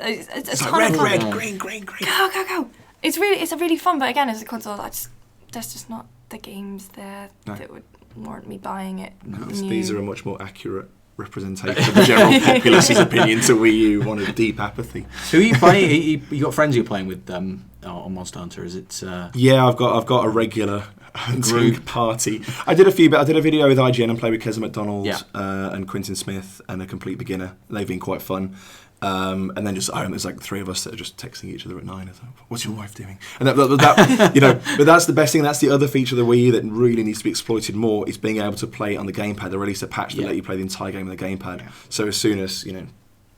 like red, green. Go. It's really fun, but again, as a console, there's just not the games there that would warrant me buying it. No, these are a much more accurate representation of the general populace's opinion to Wii U, one of deep apathy. Who are you playing? You got friends you're playing with on Monster Hunter? Is it? Yeah, I've got a regular hunting party. I did a video with IGN and played with Keza McDonald and Quentin Smith and a complete beginner. They've been quite fun. And then just there's like 3 of us that are just texting each other at 9. Like, what's your wife doing? And that you know, but that's the best thing. That's the other feature of the Wii U that really needs to be exploited more, is being able to play it on the gamepad. They released a patch that let you play the entire game on the gamepad. Yeah. So as soon as, you know,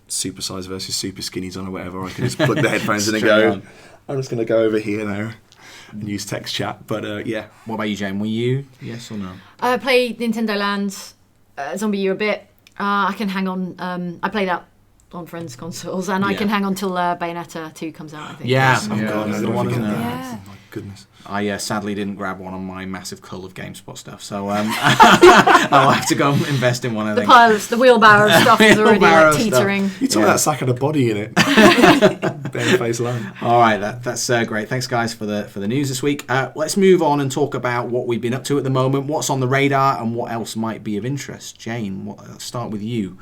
super size versus super skinny's on or whatever, I can just plug the headphones in and go, I'm just going to go over here now and use text chat. But yeah. What about you, Jane? Were you yes or no? I played Nintendo Land, Zombie U a bit. I can hang on. I played that on friends' consoles, and I can hang on till Bayonetta 2 comes out, I think. Yeah, the one, isn't it? Yeah. Oh, my goodness. I sadly didn't grab one on my massive cull of GameSpot stuff, so I'll have to go and invest in one of the wheelbarrow of stuff is already like teetering. You took that sack of a body in it. Bare face line. All right, that's great. Thanks, guys, for the news this week. Let's move on and talk about what we've been up to at the moment, what's on the radar, and what else might be of interest. Jane, let's start with you.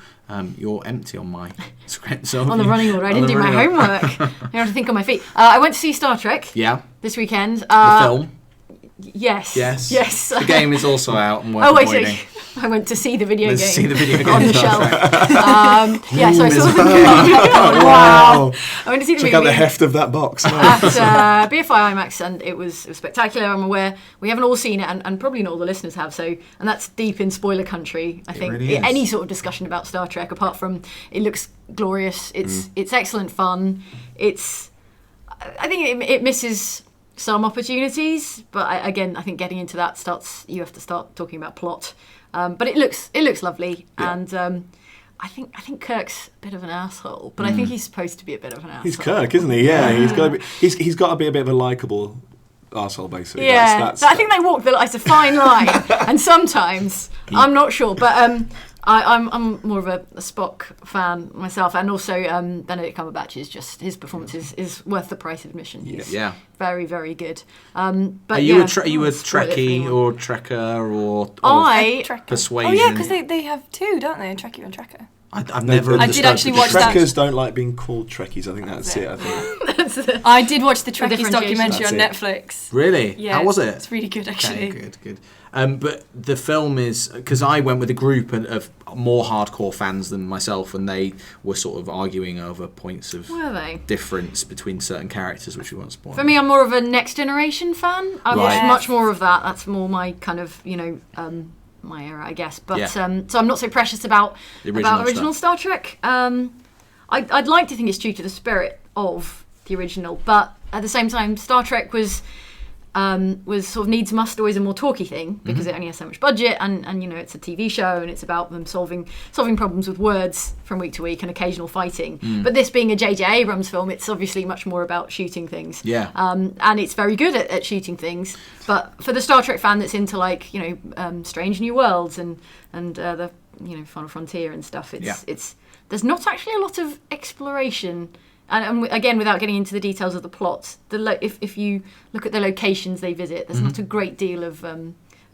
You're empty on my script. So on the running order. I didn't do my homework. I have to think on my feet. I went to see Star Trek. Yeah. This weekend. The film. Yes. The game is also out. And I went to see the video game. See the video game on the shelf. So I saw the wow. I went to see the Check out the heft of that box. At BFI IMAX, and it was spectacular. I'm aware we haven't all seen it, and probably not all the listeners have. So, and that's deep in spoiler country. I think really any sort of discussion about Star Trek, apart from it looks glorious, it's excellent fun. I think it misses some opportunities, but I think getting into that you have to start talking about plot. But it looks lovely, and I think Kirk's a bit of an asshole, but I think he's supposed to be a bit of an asshole. He's Kirk, isn't he? Yeah, he's got to be a bit of a likable arsehole, basically. Yeah, I think they walk it's a fine line, and sometimes I'm not sure, but I'm more of a Spock fan myself, and also Benedict Cumberbatch is just, his performance is worth the price of admission. He's very, very good. But are you a Trekkie or Trekker or Persuasion? Oh yeah, because they have 2, don't they? A Trekkie and Trekker. I've never. I did actually watch that. Trekkers don't like being called Trekkies. I think that's it. I think. I did watch the Trekkies documentary on Netflix. Really? Yeah. How was it? It's really good, actually. Okay, good. But the film is, because I went with a group of more hardcore fans than myself, and they were sort of arguing over points of difference between certain characters, which we won't spoil. For me, I'm more of a Next Generation fan. I watch much more of that. That's more my kind of, my era, I guess. But so I'm not so precious about original Star Trek. I'd like to think it's true to the spirit of the original, but at the same time, Star Trek was sort of needs must always a more talky thing, because it only has so much budget, and it's a TV show, and it's about them solving problems with words from week to week and occasional fighting. But this being a J.J. Abrams film, it's obviously much more about shooting things. Yeah. And it's very good at shooting things. But for the Star Trek fan that's into Strange New Worlds and the Final Frontier and stuff, it's there's not actually a lot of exploration. And again, without getting into the details of the plot, if you look at the locations they visit, there's not a great deal of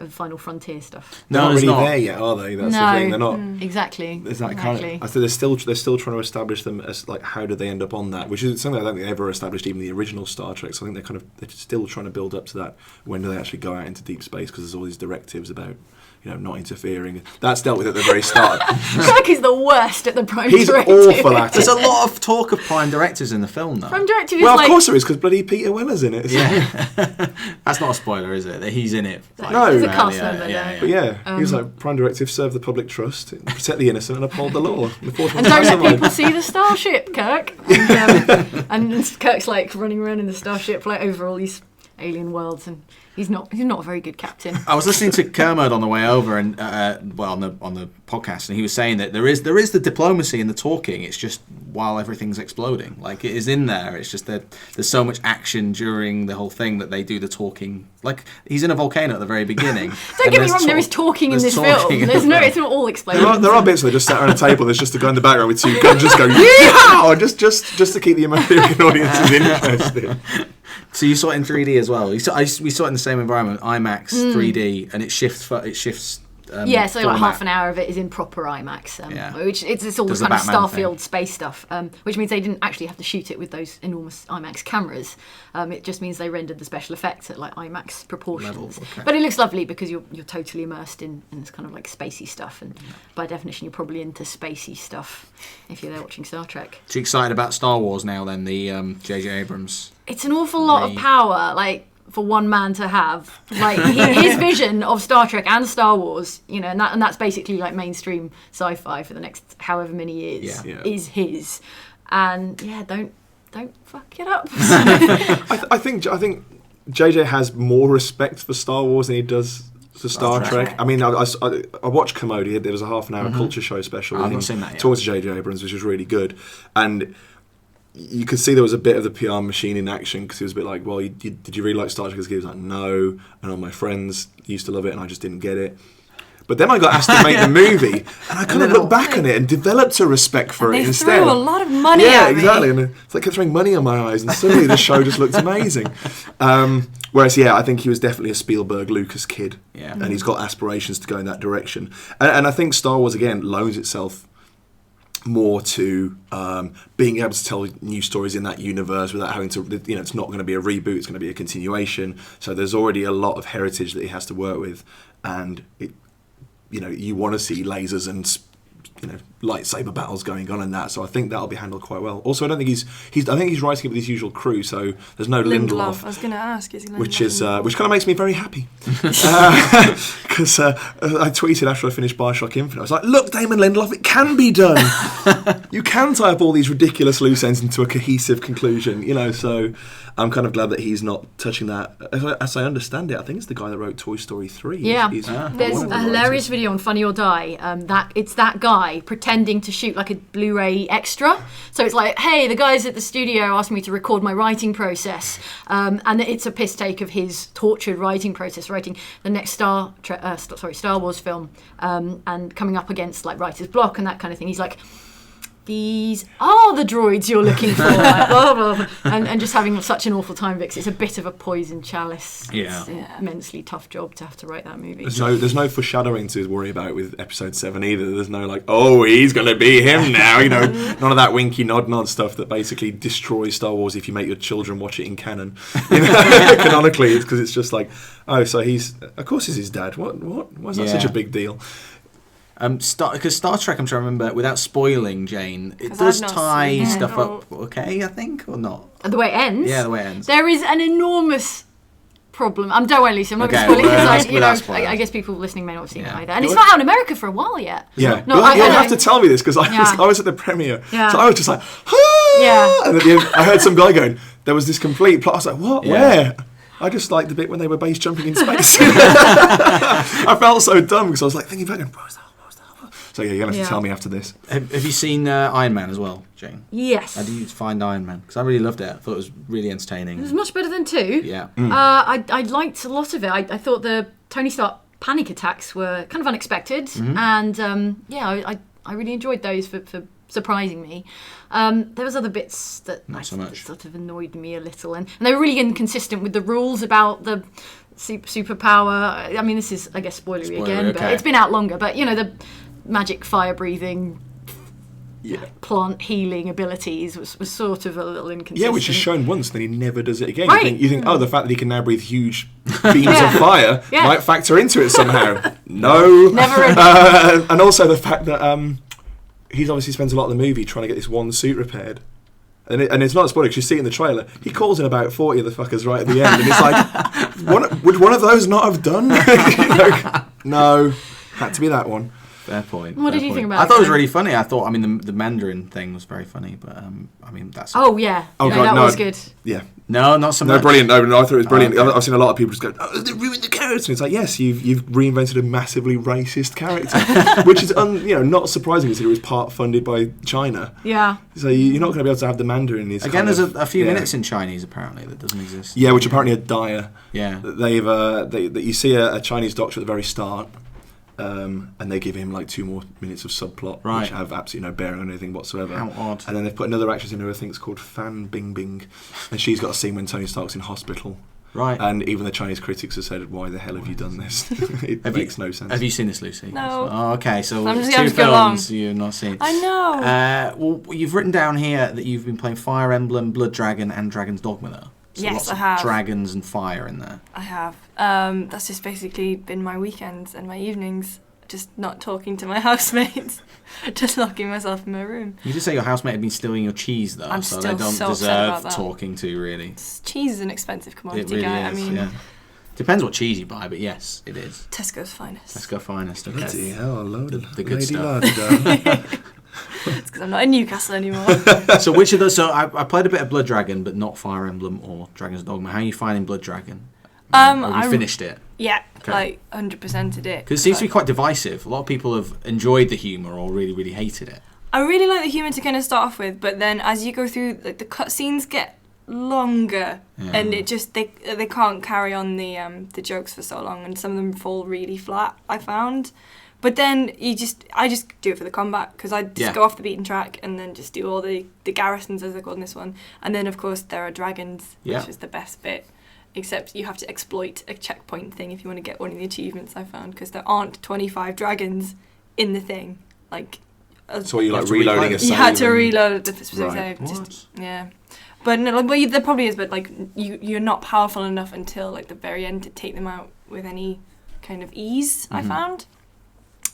Final Frontier stuff. They're not really there yet, are they? That's the thing. They're not. Exactly. Is that kind of? I think they're still trying to establish them as how do they end up on that, which is something I don't think they ever established even the original Star Trek. So I think they're still trying to build up to that. When do they actually go out into deep space? Because there's all these directives about not interfering. That's dealt with at the very start. Kirk is the worst at the prime directive. He's awful at it. There's a lot of talk of prime directors in the film, though. Prime directive is of course there is, because bloody Peter Weller's in it. Yeah. That's not a spoiler, is it? That he's in it. No. There's a cast member there. But he was like, prime directive, serve the public trust, protect the innocent, and uphold the law. And don't let people see the starship, Kirk. And Kirk's running around in the starship over all these alien worlds, and he's not a very good captain. I was listening to Kermode on the way over, and on the podcast, and he was saying that there is the diplomacy and the talking. It's just while everything's exploding, it is in there. It's just that there's so much action during the whole thing that they do the talking. He's in a volcano at the very beginning. Don't get me wrong, there is talking in this film. It's not all exploding. There are bits where they just sat around a table. There's just a guy in the background with 2 guns, just going yeehaw, just to keep the American audiences interested. So you saw it in 3D as well. We saw it in the same environment, IMAX 3D, and it shifts yeah, so like format. half an hour of it is in proper IMAX, which it's all Does the the kind of Batman Starfield thing. space stuff, which means they didn't actually have to shoot it with those enormous IMAX cameras. It just means they rendered the special effects at like IMAX proportions. Level, okay. But it looks lovely because you're totally immersed in this kind of like spacey stuff, and by definition you're probably into spacey stuff if you're there watching Star Trek. So you excited about Star Wars now then, the J.J. Abrams? It's an awful lot of power, like, for one man to have. Like, his vision of Star Trek and Star Wars, you know, and that's basically like mainstream sci-fi for the next however many years, is his. And yeah, don't fuck it up. I think JJ has more respect for Star Wars than he does for Star Trek. I mean, I watched Commodity. There was a half an hour culture show special. I've not seen that yet. Talking to JJ Abrams, which was really good, and you could see there was a bit of the PR machine in action, because he was a bit like, well, did you really like Star Trek? Because he was like, no, and all my friends used to love it, and I just didn't get it. But then I got asked to make the movie, and I kind of looked back on it and developed a respect for it instead. They threw a lot of money at me. Exactly. And it's like throwing money in my eyes, and suddenly the show just looked amazing. Whereas, I think he was definitely a Spielberg Lucas kid, and he's got aspirations to go in that direction. And I think Star Wars again loans itself more to being able to tell new stories in that universe without having to, it's not going to be a reboot, it's going to be a continuation. So there's already a lot of heritage that he has to work with, and you want to see lasers and lightsaber battles going on in that. So I think that'll be handled quite well. Also, I don't think I think he's writing it with his usual crew, so there's no Lindelof. I was going to ask, is he which kind of makes me very happy, because I tweeted after I finished Bioshock Infinite, I was like, look, Damon Lindelof, it can be done. You can tie up all these ridiculous loose ends into a cohesive conclusion, so I'm kind of glad that he's not touching that. As I understand it, I think it's the guy that wrote Toy Story 3. Yeah, There's a hilarious video on Funny or Die. It's that guy pretending to shoot like a Blu-ray extra. So it's like, hey, the guys at the studio asked me to record my writing process, and it's a piss take of his tortured writing process, writing the next Star Wars film, and coming up against like writer's block and that kind of thing. He's like, these are the droids you're looking for, like, blah, blah, blah. And just having such an awful time, because it's a bit of a poison chalice. It's an immensely tough job to have to write that movie. There's no foreshadowing to worry about with episode 7 either. There's no like, oh, he's going to be him now, none of that winky nod stuff that basically destroys Star Wars if you make your children watch it in canon. Canonically, it's because it's just like, oh, so of course he's his dad. Why is that such a big deal? Because Star Trek, I'm trying to remember, without spoiling, Jane, it does tie stuff up, okay, I think, or not? The way it ends? Yeah, the way it ends. There is an enormous problem. Don't worry, Lucy, I'm not going to spoil it, because I guess people listening may not have seen it either. And it's not out in America for a while yet. Yeah. You'll have to tell me this, because I was at the premiere, so I was just like, ah! And at the end, I heard some guy going, there was this complete plot. I was like, what? Yeah. Where? I just liked the bit when they were base jumping in space. I felt so dumb, because I was like thinking back and, so you're going to have to tell me after this. Have you seen Iron Man as well, Jane? Yes. How did you find Iron Man? Because I really loved it. I thought it was really entertaining. It was much better than 2. Yeah. I liked a lot of it. I thought the Tony Stark panic attacks were kind of unexpected. And I really enjoyed those for surprising me. There was other bits that Not so much. Sort of annoyed me a little. And they were really inconsistent with the rules about the superpower. I mean, this is, I guess, spoilery again, but it's been out longer. But, the magic fire-breathing, plant healing abilities was sort of a little inconsistent. Yeah, which is shown once, then he never does it again. Right. You think, the fact that he can now breathe huge beams of fire might factor into it somehow. No. Never. And also the fact that he's obviously spends a lot of the movie trying to get this one suit repaired. And it's not a spoiler, because you see it in the trailer. He calls in about 40 of the fuckers right at the end, and it's like, would one of those not have done? No, had to be that one. Fair point. What did you think about it? I thought it was really funny. I mean, the Mandarin thing was very funny, but that's... Oh, yeah. That was good. Yeah. No, not so much. No, brilliant. No, I thought it was brilliant. Okay. I've seen a lot of people just go, they ruined the character. And it's like, yes, you've reinvented a massively racist character, which is not surprising, considering it was part funded by China. Yeah. So you're not going to be able to have the Mandarin. Again, there's a few minutes in Chinese, apparently, that doesn't exist. Yeah, which apparently are dire. Yeah. You see a Chinese doctor at the very start, and they give him like 2 more minutes of subplot, which have absolutely no bearing on anything whatsoever. How odd. And then they've put another actress in who I think is called Fan Bingbing, and she's got a scene when Tony Stark's in hospital. Right. And even the Chinese critics have said, "Why the hell have you done this? It makes no sense." Have you seen this, Lucy? No. Oh, okay. So I'm just two gonna go along. films you've not seen. I know. Well, you've written down here that you've been playing Fire Emblem, Blood Dragon, and Dragon's Dogma, though. So Yes, lots I of have. dragons and fire in there. I have. That's just basically been my weekends and my evenings. Just not talking to my housemates. Just locking myself in my room. You did say your housemate had been stealing your cheese, though, I'm so still they don't so upset about deserve that. talking to, really. Cheese is an expensive commodity, It really guy. is, I mean, yeah. Depends what cheese you buy, but yes, it is. Tesco's finest. Let's go finest, okay. Bloody hell, loaded. The good Lady stuff. Lada. It's because I'm not in Newcastle anymore. So which of those... So I played a bit of Blood Dragon, but not Fire Emblem or Dragon's Dogma. How are you finding Blood Dragon? Have you I finished it? Yeah, Okay. like 100%ed it. Because it seems to be quite divisive. A lot of people have enjoyed the humour or really, really hated it. I really like the humour to kind of start off with, but then as you go through, like the cutscenes get longer, Yeah. and it just they can't carry on the jokes for so long, and some of them fall really flat. I found, but then I just do it for the combat because I just Yeah. go off the beaten track and then just do all the garrisons as they're called in this one, and then of course there are dragons, Yeah. which is the best bit. Except you have to exploit a checkpoint thing if you want to get one of the achievements I found, because there aren't 25 dragons in the thing. Like, So are you You like have to reloading reload a it. save? you had to and- reload the specific Right. save. What? Just, yeah. But no, like, well, there probably is, but like you're not powerful enough until like the very end to take them out with any kind of ease. I Mhm. found.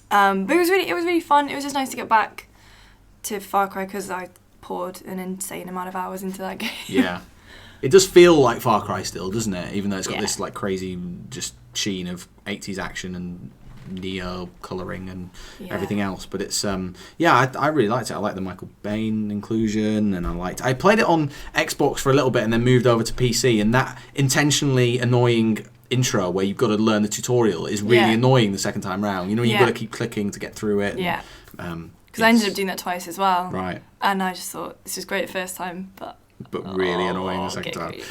But it was really fun. It was just nice to get back to Far Cry because I poured an insane amount of hours into that game. Yeah. It does feel like Far Cry still, doesn't it? Even though it's got Yeah. this like crazy just sheen of 80s action and neo colouring and Yeah. everything else. But it's I really liked it. I liked the Michael Bain inclusion, and I played it on Xbox for a little bit and then moved over to PC, and that intentionally annoying intro where you've got to learn the tutorial is really Yeah. annoying the second time round. You know, you've Yeah. got to keep clicking to get through it. Yeah. And, Because I ended up doing that twice as well. right, And I just thought this was great the first time, but really annoying the second get time. really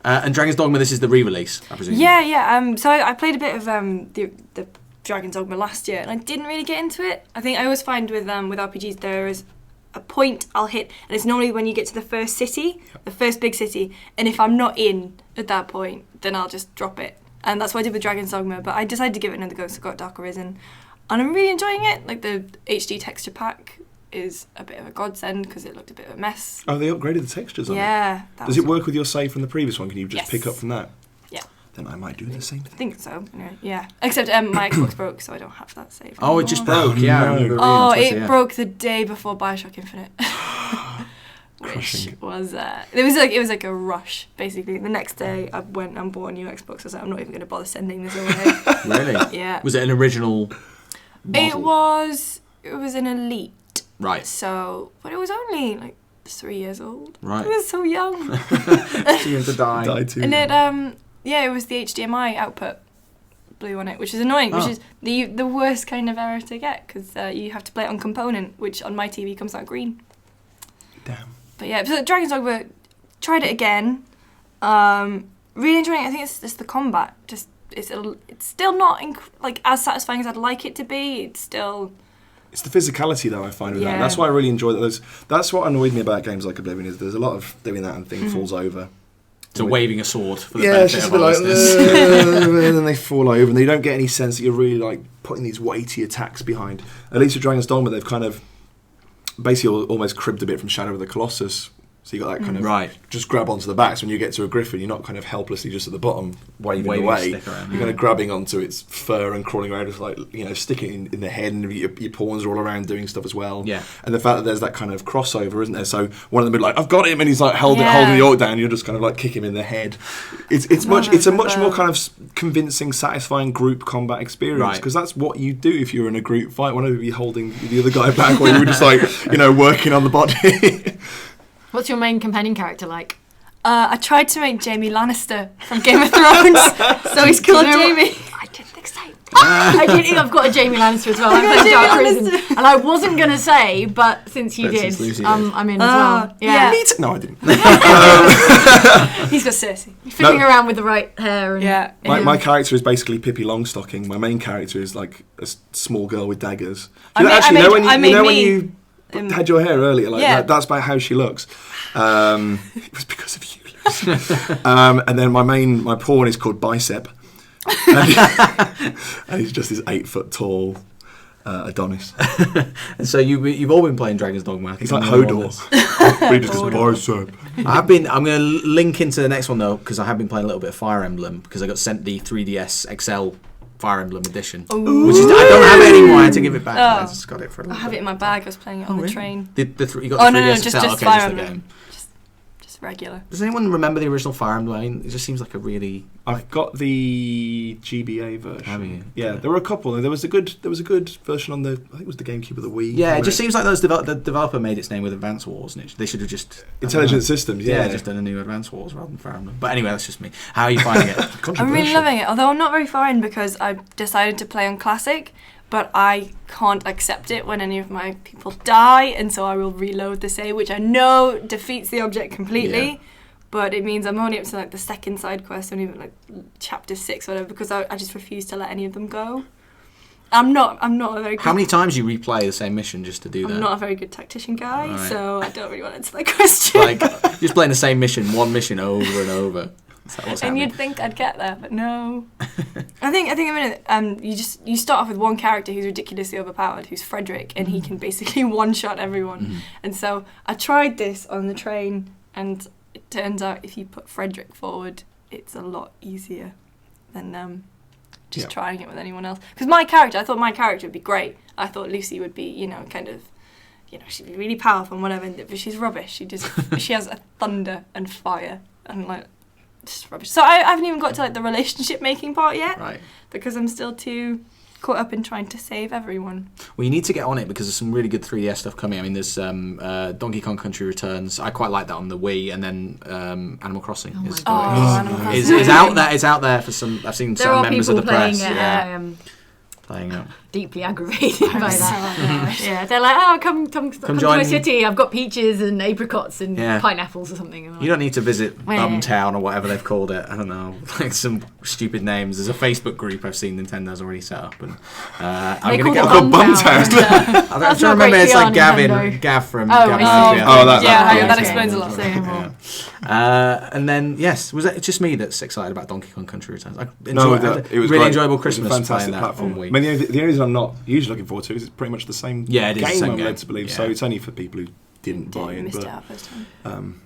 annoyed. And Dragon's Dogma, this is the re-release, I presume. Yeah. So I played a bit of the Dragon's Dogma last year, and I didn't really get into it. I think I always find with RPGs there is a point I'll hit, and it's normally when you get to the first city, the first big city, and if I'm not in at that point, then I'll just drop it. And that's what I did with Dragon's Dogma, but I decided to give it another go, so I got Dark Arisen, and I'm really enjoying it. Like the HD texture pack is a bit of a godsend because it looked a bit of a mess. Oh, they upgraded the textures on it. Yeah. that Does was- it work with your save from the previous one? Can you just Yes. pick up from that? Yeah. Then I might do the same I thing. think so. Yeah. Except my Xbox broke, so I don't have that save. Oh, it just anymore. broke. Yeah, I no. remember reading Oh, on Twitter, it yeah. broke the day before Bioshock Infinite, which Crushing. was it was like a rush basically. The next day I went and bought a new Xbox. I was like, I'm not even going to bother sending this away. Really? Yeah, Was it an original it model? was an Elite. Right. So, but it was only like 3 years old. Right. It was so young. Too young to die. Die too. And it it was the HDMI output blew on it, which is annoying, Oh. which is the worst kind of error to get because you have to play it on component, which on my TV comes out green. Damn. But yeah, so Dragon's Dogma, tried it again. Really enjoying it. I think it's just the combat. Just it's still not like as satisfying as I'd like it to be. It's still. It's the physicality though I find with that. Yeah. That's why I really enjoy that. That's what annoyed me about games like Oblivion is there's a lot of doing that and thing falls over. So waving a sword for the Yeah, it's benefit just of a bit our like, listeners. and then they fall over, and they don't get any sense that you're really like putting these weighty attacks behind. At least with Dragon's Dogma, they've kind of basically almost cribbed a bit from Shadow of the Colossus. So you got that kind of Right. just grab onto the back. So when you get to a griffin, you're not kind of helplessly just at the bottom waving Waving a away. stick around, You're kind of grabbing onto its fur and crawling around, just like sticking in the head, and your pawns are all around doing stuff as well. Yeah. And the fact that there's that kind of crossover, isn't there? So one of them would be like, "I've got him," and he's like holding Yeah. the orc down. You're just kind of like kick him in the head. It's a much more kind of convincing, satisfying group combat experience Right. because that's what you do if you're in a group fight. One of you be holding the other guy back, while you were just like working on the body. What's your main companion character like? I tried to make Jaime Lannister from Game of Thrones, so he's called Do you know what? Jaime. I didn't think so. I did think I've got a Jamie Lannister as well. I've got Jaime Dark Arisen. Lannister. And I wasn't going to say, but since you But did, since Lucy did. I'm in as well. yeah. Me too. No, I didn't. He's got Cersei. Fiddling around with the right hair. And, Yeah. My character is basically Pippi Longstocking. My main character is like a small girl with daggers. I made- Actually, I you know made- I when made when me. you had your hair earlier, like Yeah. that's about how she looks. It was because of you, And then my pawn is called Bicep, and he's just this 8 foot tall Adonis. And so you've all been playing Dragon's Dogma. He's like Hodor. We just Bicep. I'm going to link into the next one though, because I have been playing a little bit of Fire Emblem, because I got sent the 3DS XL Fire Emblem edition, which is, I don't have it anymore. I had to give it back. I just got it for a little I have bit. it in my bag. I was playing it on the train. You got the 3DS just XL? Okay, Fire just the Emblem. game. Just regular. Does anyone remember the original Fire Emblem? I mean, it just seems like a really... I've got the GBA version. Have you? Yeah, there were a couple. There was a good version on the, I think it was the GameCube or the Wii. Yeah, it just seems like the developer made its name with Advance Wars, and they should have just... Intelligent Systems, yeah. Just done a new Advance Wars rather than Fire Emblem. But anyway, that's just me. How are you finding it? I'm really loving it, although I'm not very far in because I decided to play on Classic, but I can't accept it when any of my people die, and so I will reload the save, which I know defeats the object completely. Yeah. But it means I'm only up to like the second side quest, and even like chapter 6 or whatever, because I just refuse to let any of them go. I'm not a very good... How many times do you replay the same mission just to do that? I'm not a very good tactician guy, Right. so I don't really want to answer that question. Like, just playing the same one mission over and over. Is that what's And happening? you'd think I'd get there, but no. I think a minute. You start off with one character who's ridiculously overpowered, who's Frederick, and he can basically one-shot everyone. And so I tried this on the train, and it turns out if you put Frederick forward, it's a lot easier than trying it with anyone else. Because I thought my character would be great. I thought Lucy would be, she'd be really powerful and whatever, but she's rubbish. She has a thunder and fire and like just rubbish. So I haven't even got to like the relationship making part yet, Right. because I'm still too caught up in trying to save everyone. Well, you need to get on it because there's some really good 3DS stuff coming. I mean, there's Donkey Kong Country Returns. I quite like that on the Wii, and then Animal Crossing Animal Crossing. is out there. It's out there for some. I've seen There some are members people of the playing press. it. Yeah, I am playing it. deeply aggravated by that. Yeah, they're like, oh, come to my city. I've got peaches and apricots and pineapples or something. You don't need to visit Bumtown or whatever they've called it. I don't know, like some stupid names. There's a Facebook group I've seen Nintendo's already set up, and I'm going to get called Bumtown. I'm trying to remember. It's like Gav from. That explains a lot. And then was it just me that's excited about Donkey Kong Country Returns? It was really great. enjoyable Christmas. It was a fantastic platform. I mean, the only reason I'm not usually looking forward to it is it's pretty much the same it is the game, same I'm game. led to believe. So it's only for people who didn't buy it. Missed it out first time.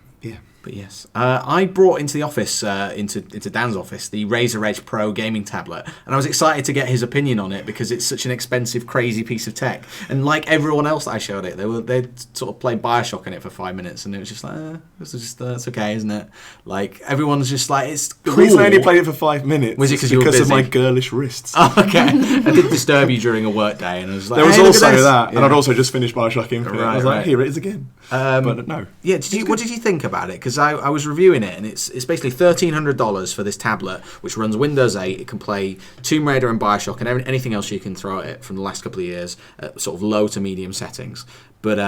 But yes, I brought into the office, into Dan's office, the Razer Edge Pro gaming tablet, and I was excited to get his opinion on it because it's such an expensive, crazy piece of tech. And like everyone else that I showed it, they sort of played Bioshock in it for 5 minutes, and it was just like, it's okay, isn't it? Like everyone's just like, it's cool. The reason I only played it for 5 minutes was it because of my girlish wrists. Oh, okay. I did disturb you during a work day, and I was like, there was hey, also that, and I'd also just finished Bioshock Infinite. Right, I was like, here it is again. But no. Yeah, what did you think about it? Because I was reviewing it, and it's basically $1,300 for this tablet, which runs Windows 8. It can play Tomb Raider and Bioshock and anything else you can throw at it from the last couple of years at sort of low to medium settings. But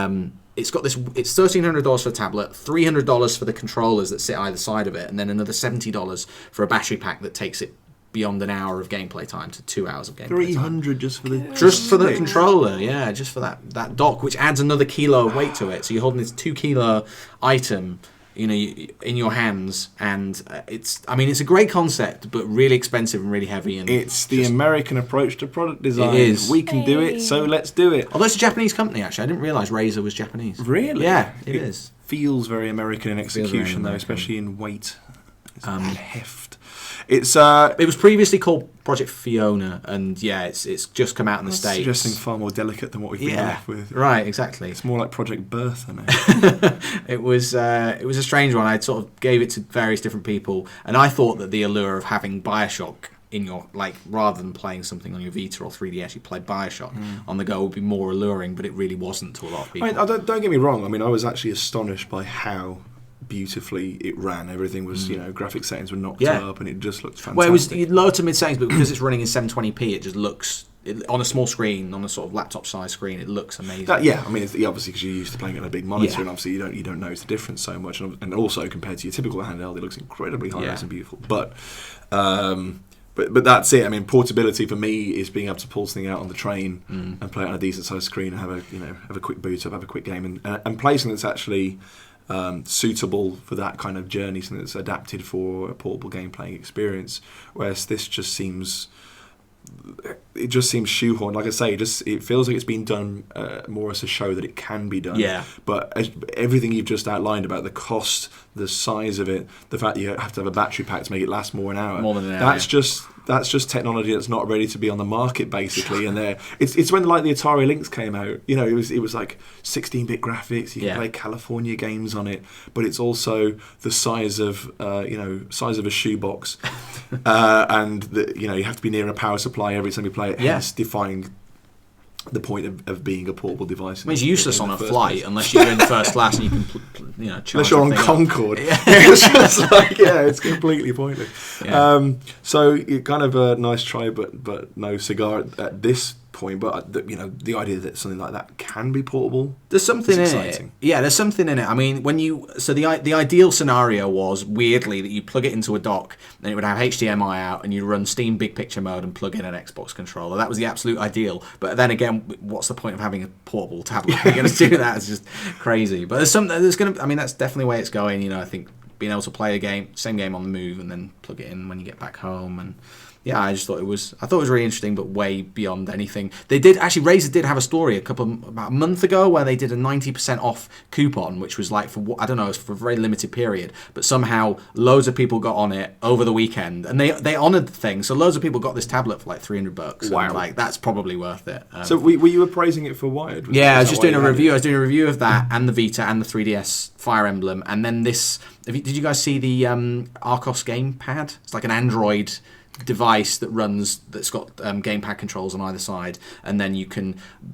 it's got this. It's $1,300 for a tablet, $300 for the controllers that sit either side of it, and then another $70 for a battery pack that takes it beyond an hour of gameplay time to 2 hours of gameplay time. $300 just for the controller, just for that dock, which adds another kilo of weight to it. So you're holding this 2 kilo item, in your hands, and it's a great concept, but really expensive and really heavy. And it's the American approach to product design. It is. We can do it, so let's do it. Although it's a Japanese company, actually, I didn't realise Razer was Japanese. Really? Yeah, it is. Feels very American in execution, though, especially in weight. And heft. It was previously called Project Fiona, and it's just come out in the States. Suggesting far more delicate than what we've been left with. Right, exactly. It's more like Project Bertha now. It was a strange one. I sort of gave it to various different people, and I thought that the allure of having Bioshock in your, like, rather than playing something on your Vita or 3DS, you play Bioshock on the go would be more alluring, but it really wasn't to a lot of people. Don't get me wrong. I mean, I was actually astonished by how beautifully it ran. Everything was, graphic settings were knocked up, and it just looked fantastic. Well, it was low to mid settings, but because it's running in 720p, it just looks on a small screen, on a sort of laptop size screen, it looks amazing. I mean, it's, obviously because you're used to playing it on a big monitor, and obviously you don't notice the difference so much, and also compared to your typical handheld, it looks incredibly high-res and beautiful. But that's it. I mean, portability for me is being able to pull something out on the train and play it on a decent sized screen and have a quick boot up, have a quick game, and play something that's actually suitable for that kind of journey, something that's adapted for a portable game playing experience. Whereas this just seems shoehorned. Like I say, it feels like it's been done more as a show that it can be done. Yeah. But everything you've just outlined about the cost, the size of it, the fact that you have to have a battery pack to make it last more than an hour. That's just technology that's not ready to be on the market, basically. And it's when like the Atari Lynx came out. You know, it was like 16-bit graphics. You can play California games on it, but it's also the size of a shoebox, and you have to be near a power supply every time you play it. Hence, defying the point of being a portable device. I mean, it's useless on a flight unless you're in first class and you can, charge. Unless you're on Concorde, it's just like it's completely pointless. Yeah. So kind of a nice try, but no cigar at this point. But the idea that something like that can be portable, there's something in it. Yeah, there's something in it. I mean, the ideal scenario was weirdly that you plug it into a dock and it would have HDMI out and you run Steam Big Picture mode and plug in an Xbox controller. That was the absolute ideal. But then again, what's the point of having a portable tablet? You're going to do that? It's just crazy. But that's definitely where it's going. I think being able to play same game on the move and then plug it in when you get back home and. Yeah, I thought it was really interesting, but way beyond anything. Razer did have a story about a month ago where they did a 90% off coupon, which was like for a very limited period. But somehow loads of people got on it over the weekend, and they honoured the thing. So loads of people got this tablet for like $300. Wow, and that's probably worth it. So were you appraising it for Wired? I was just doing a review. I was doing a review of that and the Vita and the 3DS Fire Emblem, and then this. Did you guys see the Arcos gamepad? It's like an Android device that's got gamepad controls on either side, and then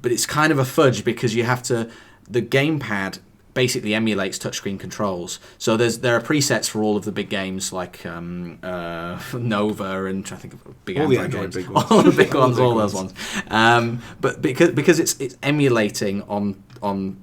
but it's kind of a fudge because the gamepad basically emulates touchscreen controls. So there are presets for all of the big games like Nova and I think big all Android the Android games. big ones. All the big ones, all those ones. But because it's emulating on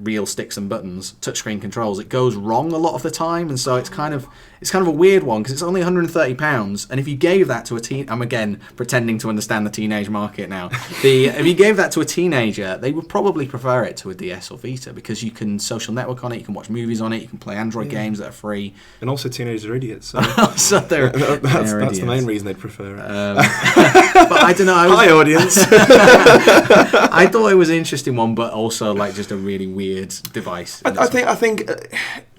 real sticks and buttons, touchscreen controls, it goes wrong a lot of the time, and so it's kind of a weird one because it's only £130, and if you gave that to I'm again pretending to understand the teenage market now. If you gave that to a teenager, they would probably prefer it to a DS or Vita because you can social network on it, you can watch movies on it, you can play Android games that are free, and also teenagers are idiots. So, so they're that's idiots. The main reason they'd prefer it. But I don't know. Hi, audience. I thought it was an interesting one, but also like just a really weird device. I think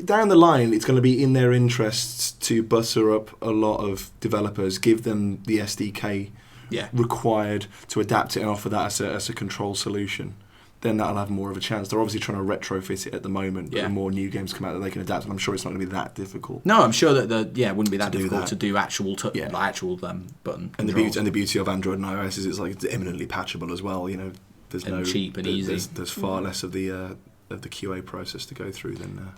down the line it's going to be in their interests to butter up a lot of developers, give them the SDK required to adapt it and offer that as a control solution. Then that'll have more of a chance. They're obviously trying to retrofit it at the moment, but the more new games come out that they can adapt, and I'm sure it's not going to be that difficult. No, I'm sure that it wouldn't be that difficult to do actual button and the beauty of Android and iOS is it's eminently patchable as well. There's cheap and easy. There's far less of the QA process to go through than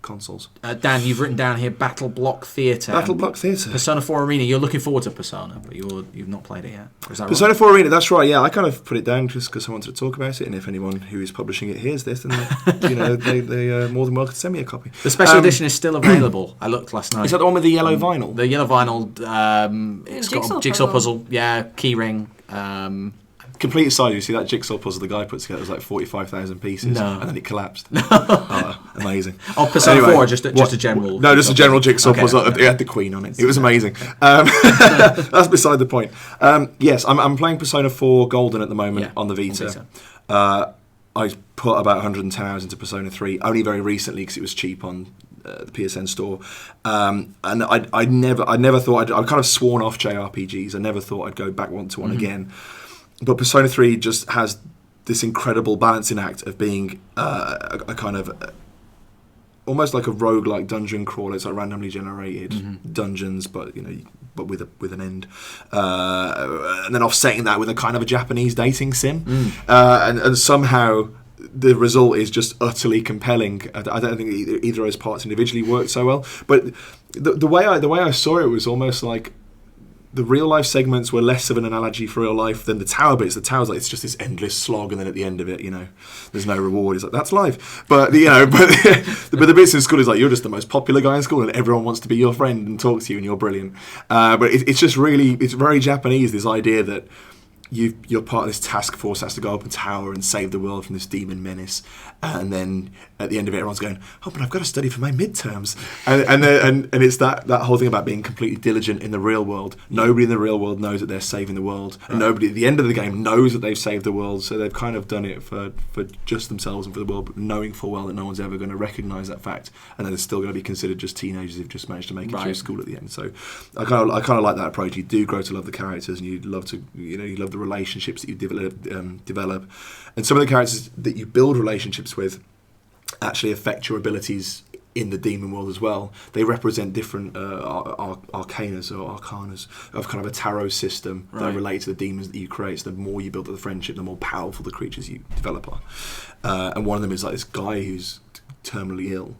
consoles. Dan, you've written down here Battle Block Theatre. Persona 4 Arena. You're looking forward to Persona, but you've not played it yet. Is that Persona 4 Arena, that's right, yeah. I kind of put it down just because I wanted to talk about it, and if anyone who is publishing it hears this, then they are more than welcome to send me a copy. The special edition is still available. I looked last night. Is that the one with the yellow vinyl? The yellow vinyl, it's got a jigsaw puzzle. Yeah, key ring. Complete aside, you see that jigsaw puzzle the guy put together was like 45,000 pieces, and then it collapsed. Amazing. Persona 4, just a general. No, just a general jigsaw puzzle. It had the Queen on it. It was amazing. That's beside the point. Yes, I'm playing Persona 4 Golden at the moment on the Vita. I put about 110 hours into Persona 3 only very recently because it was cheap on the PSN store, and I never thought I'd kind of sworn off JRPGs. I never thought I'd go back to one again. But Persona 3 just has this incredible balancing act of being a kind of almost like a roguelike dungeon crawler. It's like randomly generated dungeons, but with an end, and then offsetting that with a kind of a Japanese dating sim, and somehow the result is just utterly compelling. I don't think either of those parts individually worked so well, but the way I saw it was almost like the real life segments were less of an analogy for real life than the tower bits. The tower's like it's just this endless slog, and then at the end of it, there's no reward. It's like that's life. But but the bits in school is like you're just the most popular guy in school, and everyone wants to be your friend and talk to you, and you're brilliant. But it's just really, it's very Japanese. This idea that you're part of this task force that has to go up a tower and save the world from this demon menace, and then at the end of it, everyone's going, "Oh, but I've got to study for my midterms," and it's that whole thing about being completely diligent in the real world. Nobody in the real world knows that they're saving the world, and nobody at the end of the game knows that they've saved the world. So they've kind of done it for just themselves and for the world, but knowing full well that no one's ever going to recognise that fact, and then they're still going to be considered just teenagers who've just managed to make it through school at the end. So I kind of like that approach. You do grow to love the characters, and you love the relationships that you develop, and some of the characters that you build relationships with actually affect your abilities in the demon world as well. They represent different arcanas of kind of a tarot system that relate to the demons that you create. So the more you build up the friendship, the more powerful the creatures you develop are. And one of them is like this guy who's terminally ill,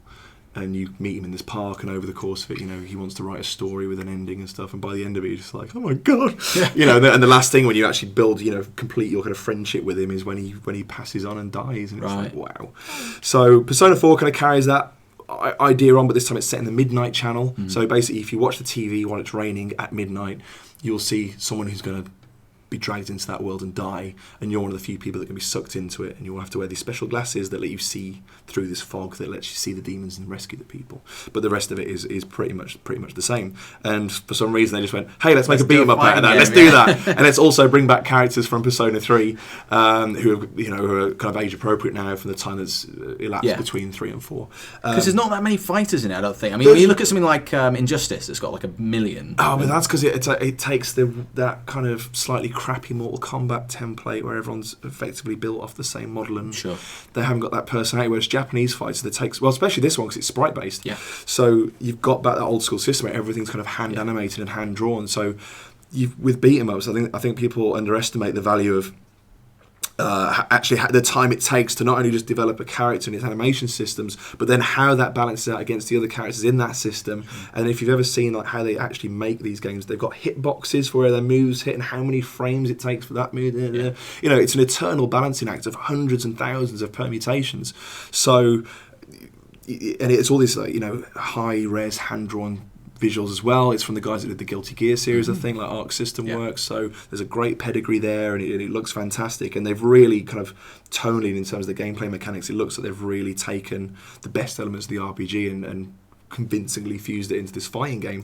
and you meet him in this park, and over the course of it, he wants to write a story with an ending and stuff, and by the end of it, you're just like, oh my god, and the last thing when you actually build, complete your kind of friendship with him is when he passes on and dies, and it's like, wow. So Persona 4 kind of carries that idea on, but this time it's set in the midnight channel. So basically, if you watch the TV while it's raining at midnight, you'll see someone who's going to be dragged into that world and die, and you're one of the few people that can be sucked into it, and you'll have to wear these special glasses that let you see through this fog that lets you see the demons and rescue the people. But the rest of it is pretty much the same. And for some reason they just went, hey, let's make a beat 'em up out of that. Let's do that, and let's also bring back characters from Persona 3 who are kind of age appropriate now from the time that's elapsed between 3 and 4. Because there's not that many fighters in it, I don't think. I mean, when you look at something like Injustice, it's got like 1 million. Oh, but that's because it takes that kind of slightly crappy Mortal Kombat template where everyone's effectively built off the same model, and they haven't got that personality. Whereas Japanese fighters, especially this one because it's sprite based. Yeah. So you've got back that old school system where everything's kind of hand animated and hand drawn. So with beat 'em ups, I think people underestimate the value of actually the time it takes to not only just develop a character and its animation systems, but then how that balances out against the other characters in that system. And if you've ever seen like how they actually make these games, they've got hitboxes for where their moves hit and how many frames it takes for that move. It's an eternal balancing act of hundreds and thousands of permutations. So, and it's all this high res hand drawn visuals as well. It's from the guys that did the Guilty Gear series, I think, like Arc System Works. So there's a great pedigree there, and it looks fantastic. And they've really kind of tonally, in terms of the gameplay mechanics, it looks like they've really taken the best elements of the RPG and convincingly fused it into this fighting game.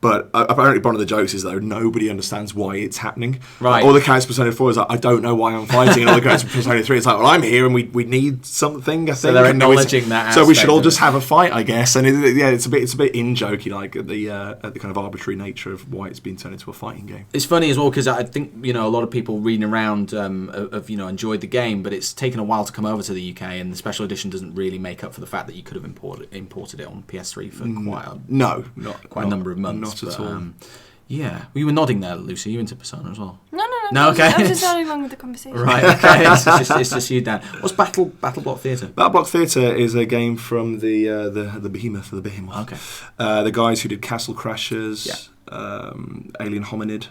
But apparently one of the jokes is though nobody understands why it's happening. Right. All the characters in Persona 4 is like, I don't know why I'm fighting, and all the characters in Persona 3 it's like, well, I'm here and we need something. I think. So they're acknowledging that. So we should all just have a fight, I guess. And it's a bit in jokey, like at the kind of arbitrary nature of why it's been turned into a fighting game. It's funny as well because I think a lot of people reading around have enjoyed the game, but it's taken a while to come over to the UK, and the special edition doesn't really make up for the fact that you could have imported it on PS3 for quite a number of months. Not at all. Yeah, you were nodding there, Lucy. You into Persona as well? No. Okay. I was just nodding along with the conversation. Right. Okay. it's just you, Dan. What's Battle Block Theatre? Battle Block Theatre is a game from the behemoth of the behemoth. Okay. The guys who did Castle Crashers, Alien Hominid.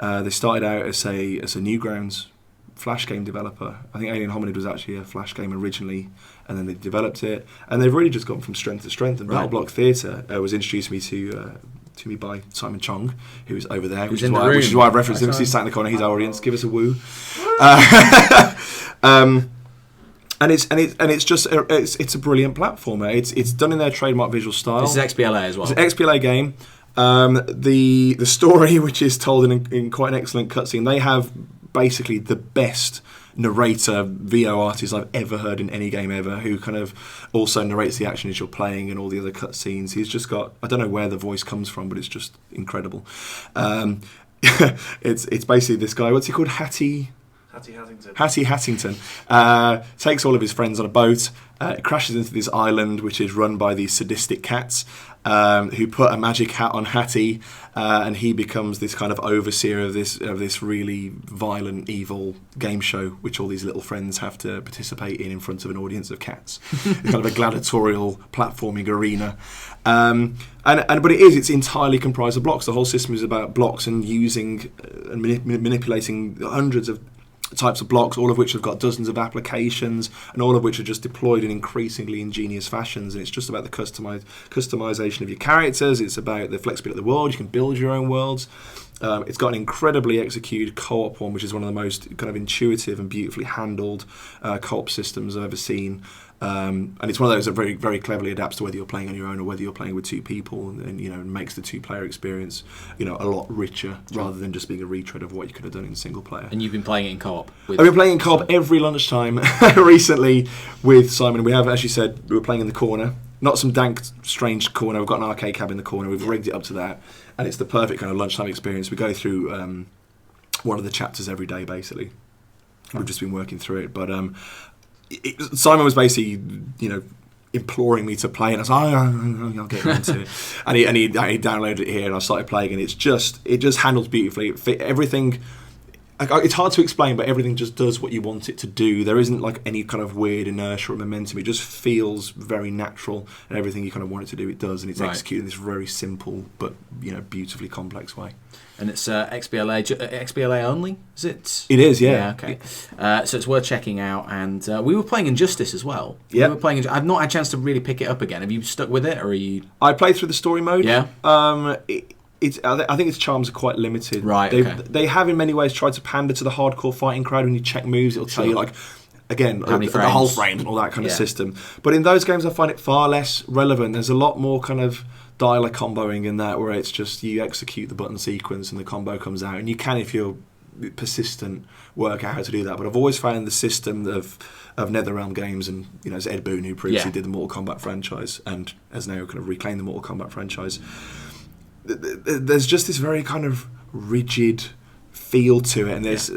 They started out as a Newgrounds Flash game developer. I think Alien Hominid was actually a Flash game originally, and then they developed it, and they've really just gone from strength to strength. And Battle Block Theatre was introduced to me by Simon Chong, who's over there, which is why I've referenced him because he's sat in the corner. He's our audience. Give us a woo. And it's a brilliant platformer. It's done in their trademark visual style. This is XBLA as well. It's an XBLA game. The story, which is told in quite an excellent cutscene, they have basically the best narrator VO artist I've ever heard in any game ever, who kind of also narrates the action as you're playing and all the other cutscenes. He's just got, I don't know where the voice comes from, but it's just incredible. It's basically this guy, what's he called? Hattie Hattington takes all of his friends on a boat, crashes into this island which is run by these sadistic cats who put a magic hat on Hattie, and he becomes this kind of overseer of this really violent, evil game show which all these little friends have to participate in front of an audience of cats. It's kind of a gladiatorial platforming arena. But it's entirely comprised of blocks. The whole system is about blocks and using and manipulating hundreds of types of blocks, all of which have got dozens of applications, and all of which are just deployed in increasingly ingenious fashions. And it's just about the customization of your characters. It's about the flexibility of the world. You can build your own worlds. It's got an incredibly executed co-op one, which is one of the most kind of intuitive and beautifully handled co-op systems I've ever seen. And it's one of those that very, very cleverly adapts to whether you're playing on your own or whether you're playing with two people, and makes the two-player experience, a lot richer rather than just being a retread of what you could have done in single player. And you've been playing it in co-op? I've been playing in co-op every lunchtime recently with Simon. We have, as you said, we were playing in the corner. Not some dank, strange corner. We've got an arcade cab in the corner. We've rigged it up to that. And it's the perfect kind of lunchtime experience. We go through one of the chapters every day, basically. We've just been working through it. But Simon was basically, imploring me to play. And I was like, I'll get into it. And he downloaded it here, and I started playing. And it just handles beautifully. It fit everything. It's hard to explain, but everything just does what you want it to do. There isn't like any kind of weird inertia or momentum. It just feels very natural, and everything you kind of want it to do, it does, and it's executed in this very simple but beautifully complex way. And it's XBLA only, is it? It is, yeah. Okay. So it's worth checking out. And we were playing Injustice as well. Yeah. I've not had a chance to really pick it up again. Have you stuck with it, or are you? I played through the story mode. Yeah. I think its charms are quite limited. Right. They have in many ways tried to pander to the hardcore fighting crowd. When you check moves, it'll tell you the whole frames and all that kind of system. But in those games, I find it far less relevant. There's a lot more kind of dialer comboing in that, where it's just you execute the button sequence and the combo comes out, and you can, if you're persistent, work out how to do that. But I've always found the system of NetherRealm Games, and it's Ed Boon, who previously did the Mortal Kombat franchise and has now kind of reclaimed the Mortal Kombat franchise. There's just this very kind of rigid feel to it, and there's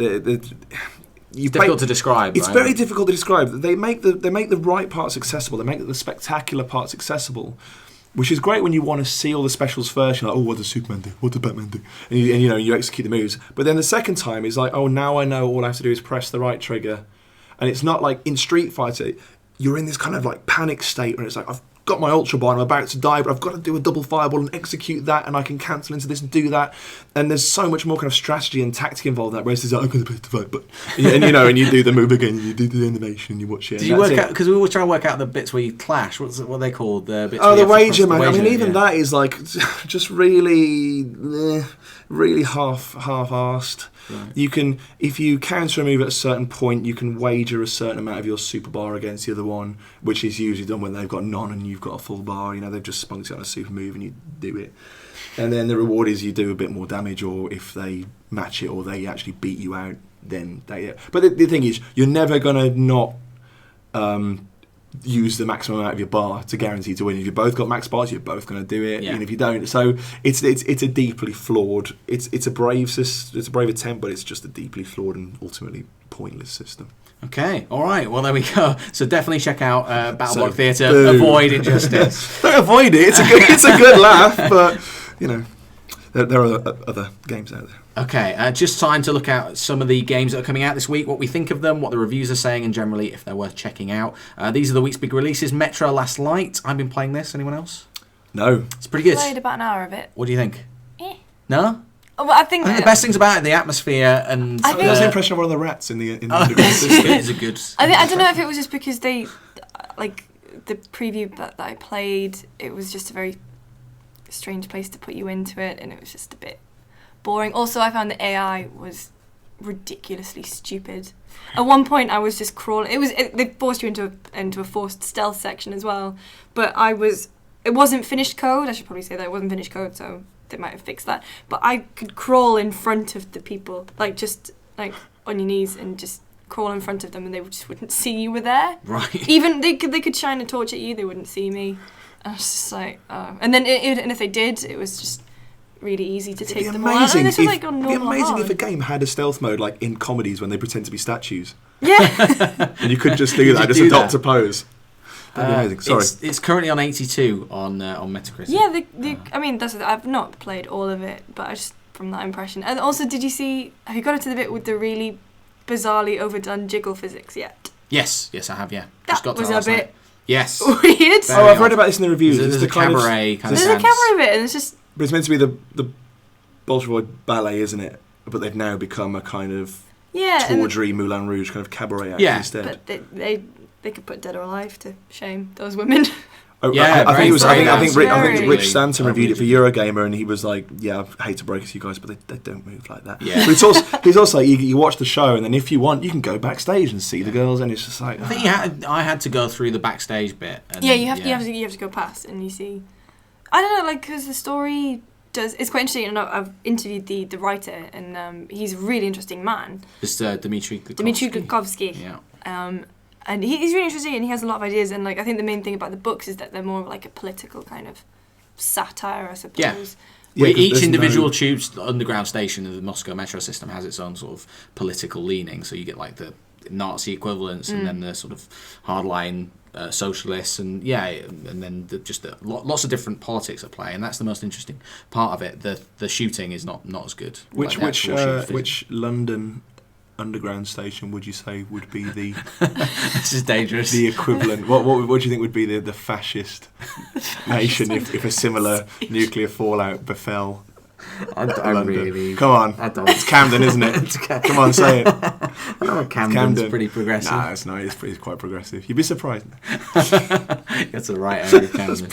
difficult to describe. It's very difficult to describe. They make the right parts accessible. They make the spectacular parts accessible, which is great when you want to see all the specials first. You're like, oh, what does Superman do? What does Batman do? And you execute the moves. But then the second time is like, oh, now I know all I have to do is press the right trigger. And it's not like in Street Fighter, you're in this kind of like panic state where it's like, I've got my Ultra Ball, I'm about to die, but I've got to do a double fireball and execute that, and I can cancel into this and do that. And there's so much more kind of strategy and tactic involved in that, whereas it's like, I'm going to press the fight, but and you do the move again, and you do the animation, and you watch it. Did you work out, because we were trying to work out the bits where you clash, what are they called? The bits the wager, man. I mean, even that is like just really half-arsed. Right. You can, if you counter a move at a certain point, you can wager a certain amount of your super bar against the other one, which is usually done when they've got none and you've got a full bar. They've just spunked it on a super move and you do it. And then the reward is you do a bit more damage, or if they match it or they actually beat you out, then they. But the thing is, you're never gonna not use the maximum amount of your bar to guarantee to win. If you've both got max bars, you're both going to do it. Even if you don't, so it's a deeply flawed. It's a brave attempt, but it's just a deeply flawed and ultimately pointless system. Okay, all right. Well, there we go. So definitely check out Battleblock Theatre. Avoid Injustice. Don't avoid it. It's a good laugh, but there are other games out there. Okay, just time to look at some of the games that are coming out this week, what we think of them, what the reviews are saying, and generally if they're worth checking out. These are the week's big releases. Metro Last Light. I've been playing this. Anyone else? No. It's pretty good. I played about an hour of it. What do you think? No? Well, I think the best things about it, the atmosphere, and I think that's the impression of one of the rats in the system. It is a good. I don't know if it was just because they, like the preview that I played, it was just a very strange place to put you into it, and it was just a bit boring. Also, I found the AI was ridiculously stupid. At one point, I was just crawling. They forced you into a forced stealth section as well, but it wasn't finished code. I should probably say that it wasn't finished code, so they might have fixed that. But I could crawl in front of the people, just on your knees and just crawl in front of them, and they just wouldn't see you were there. Right. Even they could shine a torch at you, they wouldn't see me. I was just like, oh. And then and if they did, it was just really easy to take them all out. And this was on normal. It'd be amazing if a game had a stealth mode like in comedies when they pretend to be statues. Yeah. And you could just do that, just adopt a pose. That'd be amazing. Sorry. It's currently on 82 on Metacritic. Yeah, I mean, I've not played all of it, but I just from that impression. And also, have you got into the bit with the really bizarrely overdone jiggle physics yet? Yes, I have, yeah. That was a bit yes. weird. I've read about this in the reviews. There's a cabaret kind of There's a cabaret bit, and it's just... But it's meant to be the Bolshoi ballet, isn't it? But they've now become a kind of tawdry Moulin Rouge kind of cabaret act instead. But they could put Dead or Alive to shame, those women. Yeah, I think it was. I think very Rich Stanton reviewed it for originally. Eurogamer, and he was like, "Yeah, I hate to break it to you guys, but they don't move like that." Yeah. But he's also you watch the show, and then if you want, you can go backstage and see the girls, and it's just like I think I had to go through the backstage bit. And, you have to go past and you see. I don't know, like, because the story it's quite interesting, and I've interviewed the writer, and he's a really interesting man. It's Dmitry Glukhovsky. Dmitry Glukhovsky. Yeah. And he's really interesting, and he has a lot of ideas. And like, I think the main thing about the books is that they're more like a political kind of satire, I suppose. Yeah. Yeah, 'cause Each there's individual tube's underground station of the Moscow metro system has its own sort of political leaning. So you get like the Nazi equivalents, and then the sort of hardline socialists, and then lots of different politics at play, and that's the most interesting part of it. The shooting is not as good. Which London underground station would you say would be the This is dangerous. the equivalent? What do you think would be the fascist nation if a similar nuclear fallout befell I London? really... Come on, I don't. it's Camden, isn't it? Come on, say it. I know Camden's pretty progressive. Nah, it's not. It's quite progressive. You'd be surprised. That's the right area of Camden.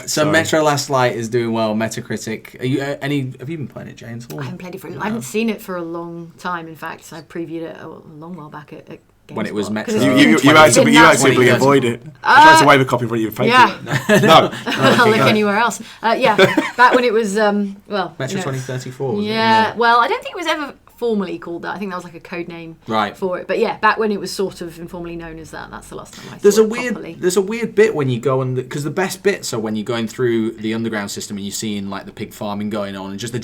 So Metro Last Light is doing well. Metacritic. Are you have you been playing it, James? I haven't played it I haven't seen it for a long time. In fact, I previewed it a long while back at GameSpot. When it was Metro. You actively avoid it. I tried to wave a copy in front of your face. Yeah. No. I'll look anywhere else. Back when it was Metro 2034. Was yeah. Well, I don't think it was ever formally called that. I think that was like a code name for it. But yeah, back when it was sort of informally known as that. That's the last time I saw it properly. There's a weird bit when you go on because the best bits are when you're going through the underground system and you're seeing like the pig farming going on and just the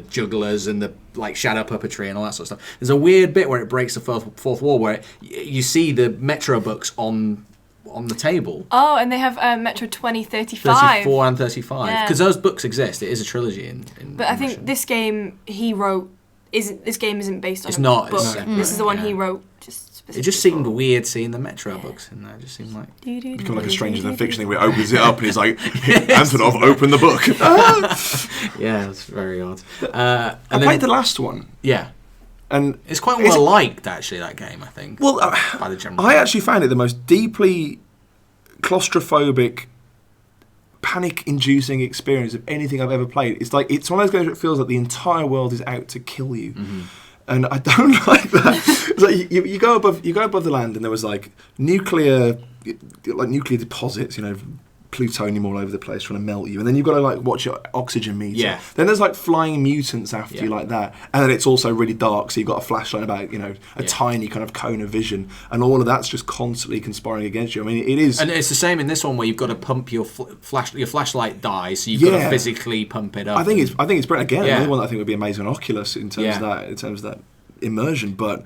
jugglers and the like shadow puppetry and all that sort of stuff. There's a weird bit where it breaks the fourth wall where you see the Metro books on the table. Oh, and they have Metro 2035. 34 and 35 because those books exist. It is a trilogy. But I think this game he wrote isn't based on it's a not, book. It's this is the one he wrote just specifically. It just seemed weird seeing the Metro books in there. It just seemed like... It's kind of like a Stranger Than Fiction thing where he opens it up and he's like, Antonov, open the book. Yeah, it's very odd. I played the last one. Yeah. And it's quite well liked, actually, that game, I think. Well, by the general I actually found it the most deeply claustrophobic, panic-inducing experience of anything I've ever played. It's one of those games where it feels like the entire world is out to kill you, and I don't like that. It's like you go above the land, and there was like nuclear deposits, plutonium all over the place trying to melt you, and then you've got to like watch your oxygen meter. Yeah. Then there's like flying mutants after you like that, and then it's also really dark, so you've got a flashlight about a tiny kind of cone of vision, and all of that's just constantly conspiring against you. I mean, it is, and it's the same in this one where you've got to pump your flashlight dies, so you've got to physically pump it up. I think it's brilliant. Again, another one that I think would be amazing on Oculus in terms of that immersion. But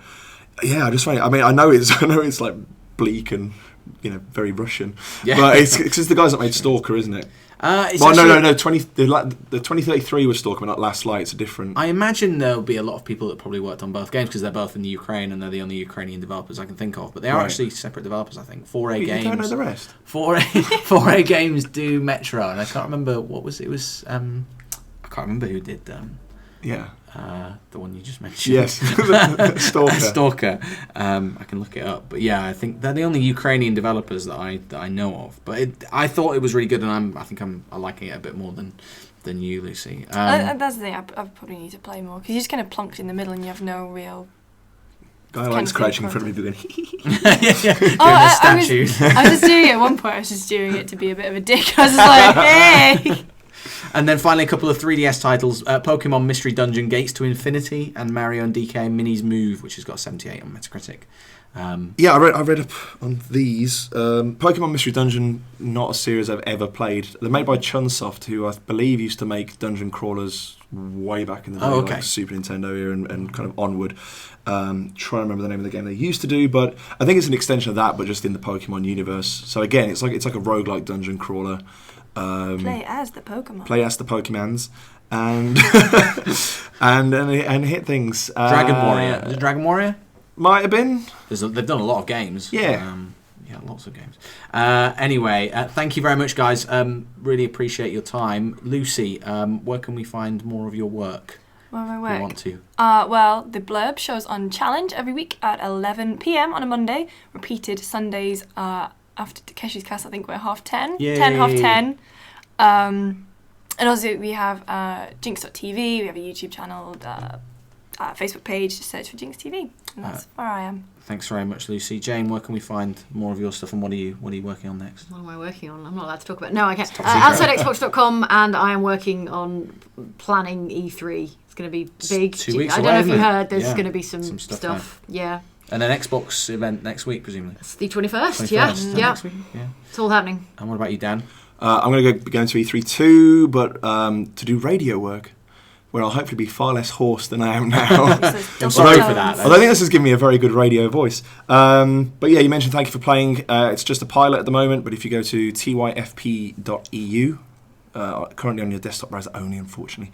yeah, I just find it. I mean, I know it's like bleak and very Russian, but it's the guys that made Stalker, isn't it? No. The 2033 was Stalker, but not Last Light. It's a different. I imagine there'll be a lot of people that probably worked on both games because they're both in the Ukraine and they're the only Ukrainian developers I can think of. But they are actually separate developers, I think. 4A Games. You don't know the rest. 4A Games do Metro, and I can't remember what was it. Was I can't remember who did the one you just mentioned. Yes, Stalker. Stalker. I can look it up, but yeah, I think they're the only Ukrainian developers that I know of. But I thought it was really good, and I think I'm liking it a bit more than you, Lucy. That's the thing. I probably need to play more because you just kind of plonked in the middle and you have no real. Guy likes crouching in front of me going. I was just doing it at one point. I was just doing it to be a bit of a dick. I was just like, hey. And then finally, a couple of 3DS titles: Pokemon Mystery Dungeon Gates to Infinity and Mario and DK Mini's Move, which has got 78 on Metacritic. I read up on these. Pokemon Mystery Dungeon, not a series I've ever played. They're made by Chunsoft, who I believe used to make dungeon crawlers way back in the day, like Super Nintendo era and kind of onward. Trying to remember the name of the game they used to do, but I think it's an extension of that, but just in the Pokemon universe. So again, it's like a roguelike dungeon crawler. Play as the Pokemon. Play as the Pokemans, and and hit things. Dragon Warrior. Is it Dragon Warrior? Might have been. They've done a lot of games. Yeah. Lots of games. Anyway, thank you very much, guys. Really appreciate your time. Lucy, where can we find more of your work? More of my work? If you want to. Well, the Blurb shows on Challenge every week at 11 p.m. on a Monday, repeated Sundays after Takeshi's cast, I think we're 10:30. Yay. 10:30. And also we have Ginx.tv, we have a YouTube channel, Facebook page, just search for Ginx TV. And that's where I am. Thanks very much, Lucy. Jane, where can we find more of your stuff, and what are you working on next? What am I working on? I'm not allowed to talk about it. No, I can't. OutsideXbox.com, and I am working on planning E3. It's going to be big. 2 weeks I don't away, know if you isn't it? heard, there's Yeah. going to be some stuff stuff. Yeah. And an Xbox event next week, presumably. It's the 21st, 21st, yeah. is that Yeah. next week? Yeah. It's all happening. And what about you, Dan? I'm going to be going to E3 too, but to do radio work, where I'll hopefully be far less hoarse than I am now. I'm sorry for that. Although I think this has given me a very good radio voice. But yeah, you mentioned thank you for playing. It's just a pilot at the moment, but if you go to tyfp.eu, currently on your desktop browser only, unfortunately,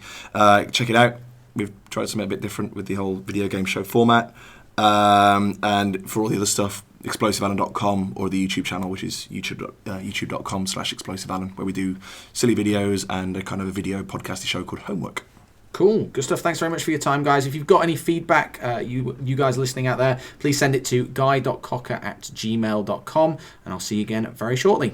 check it out. We've tried something a bit different with the whole video game show format. And for all the other stuff, explosivealan.com or the YouTube channel, which is youtube.com/explosivealan, where we do silly videos and a kind of a video podcasty show called Homework. Cool. Good stuff. Thanks very much for your time, guys. If you've got any feedback, you guys listening out there, please send it to guy.cocker@gmail.com, and I'll see you again very shortly.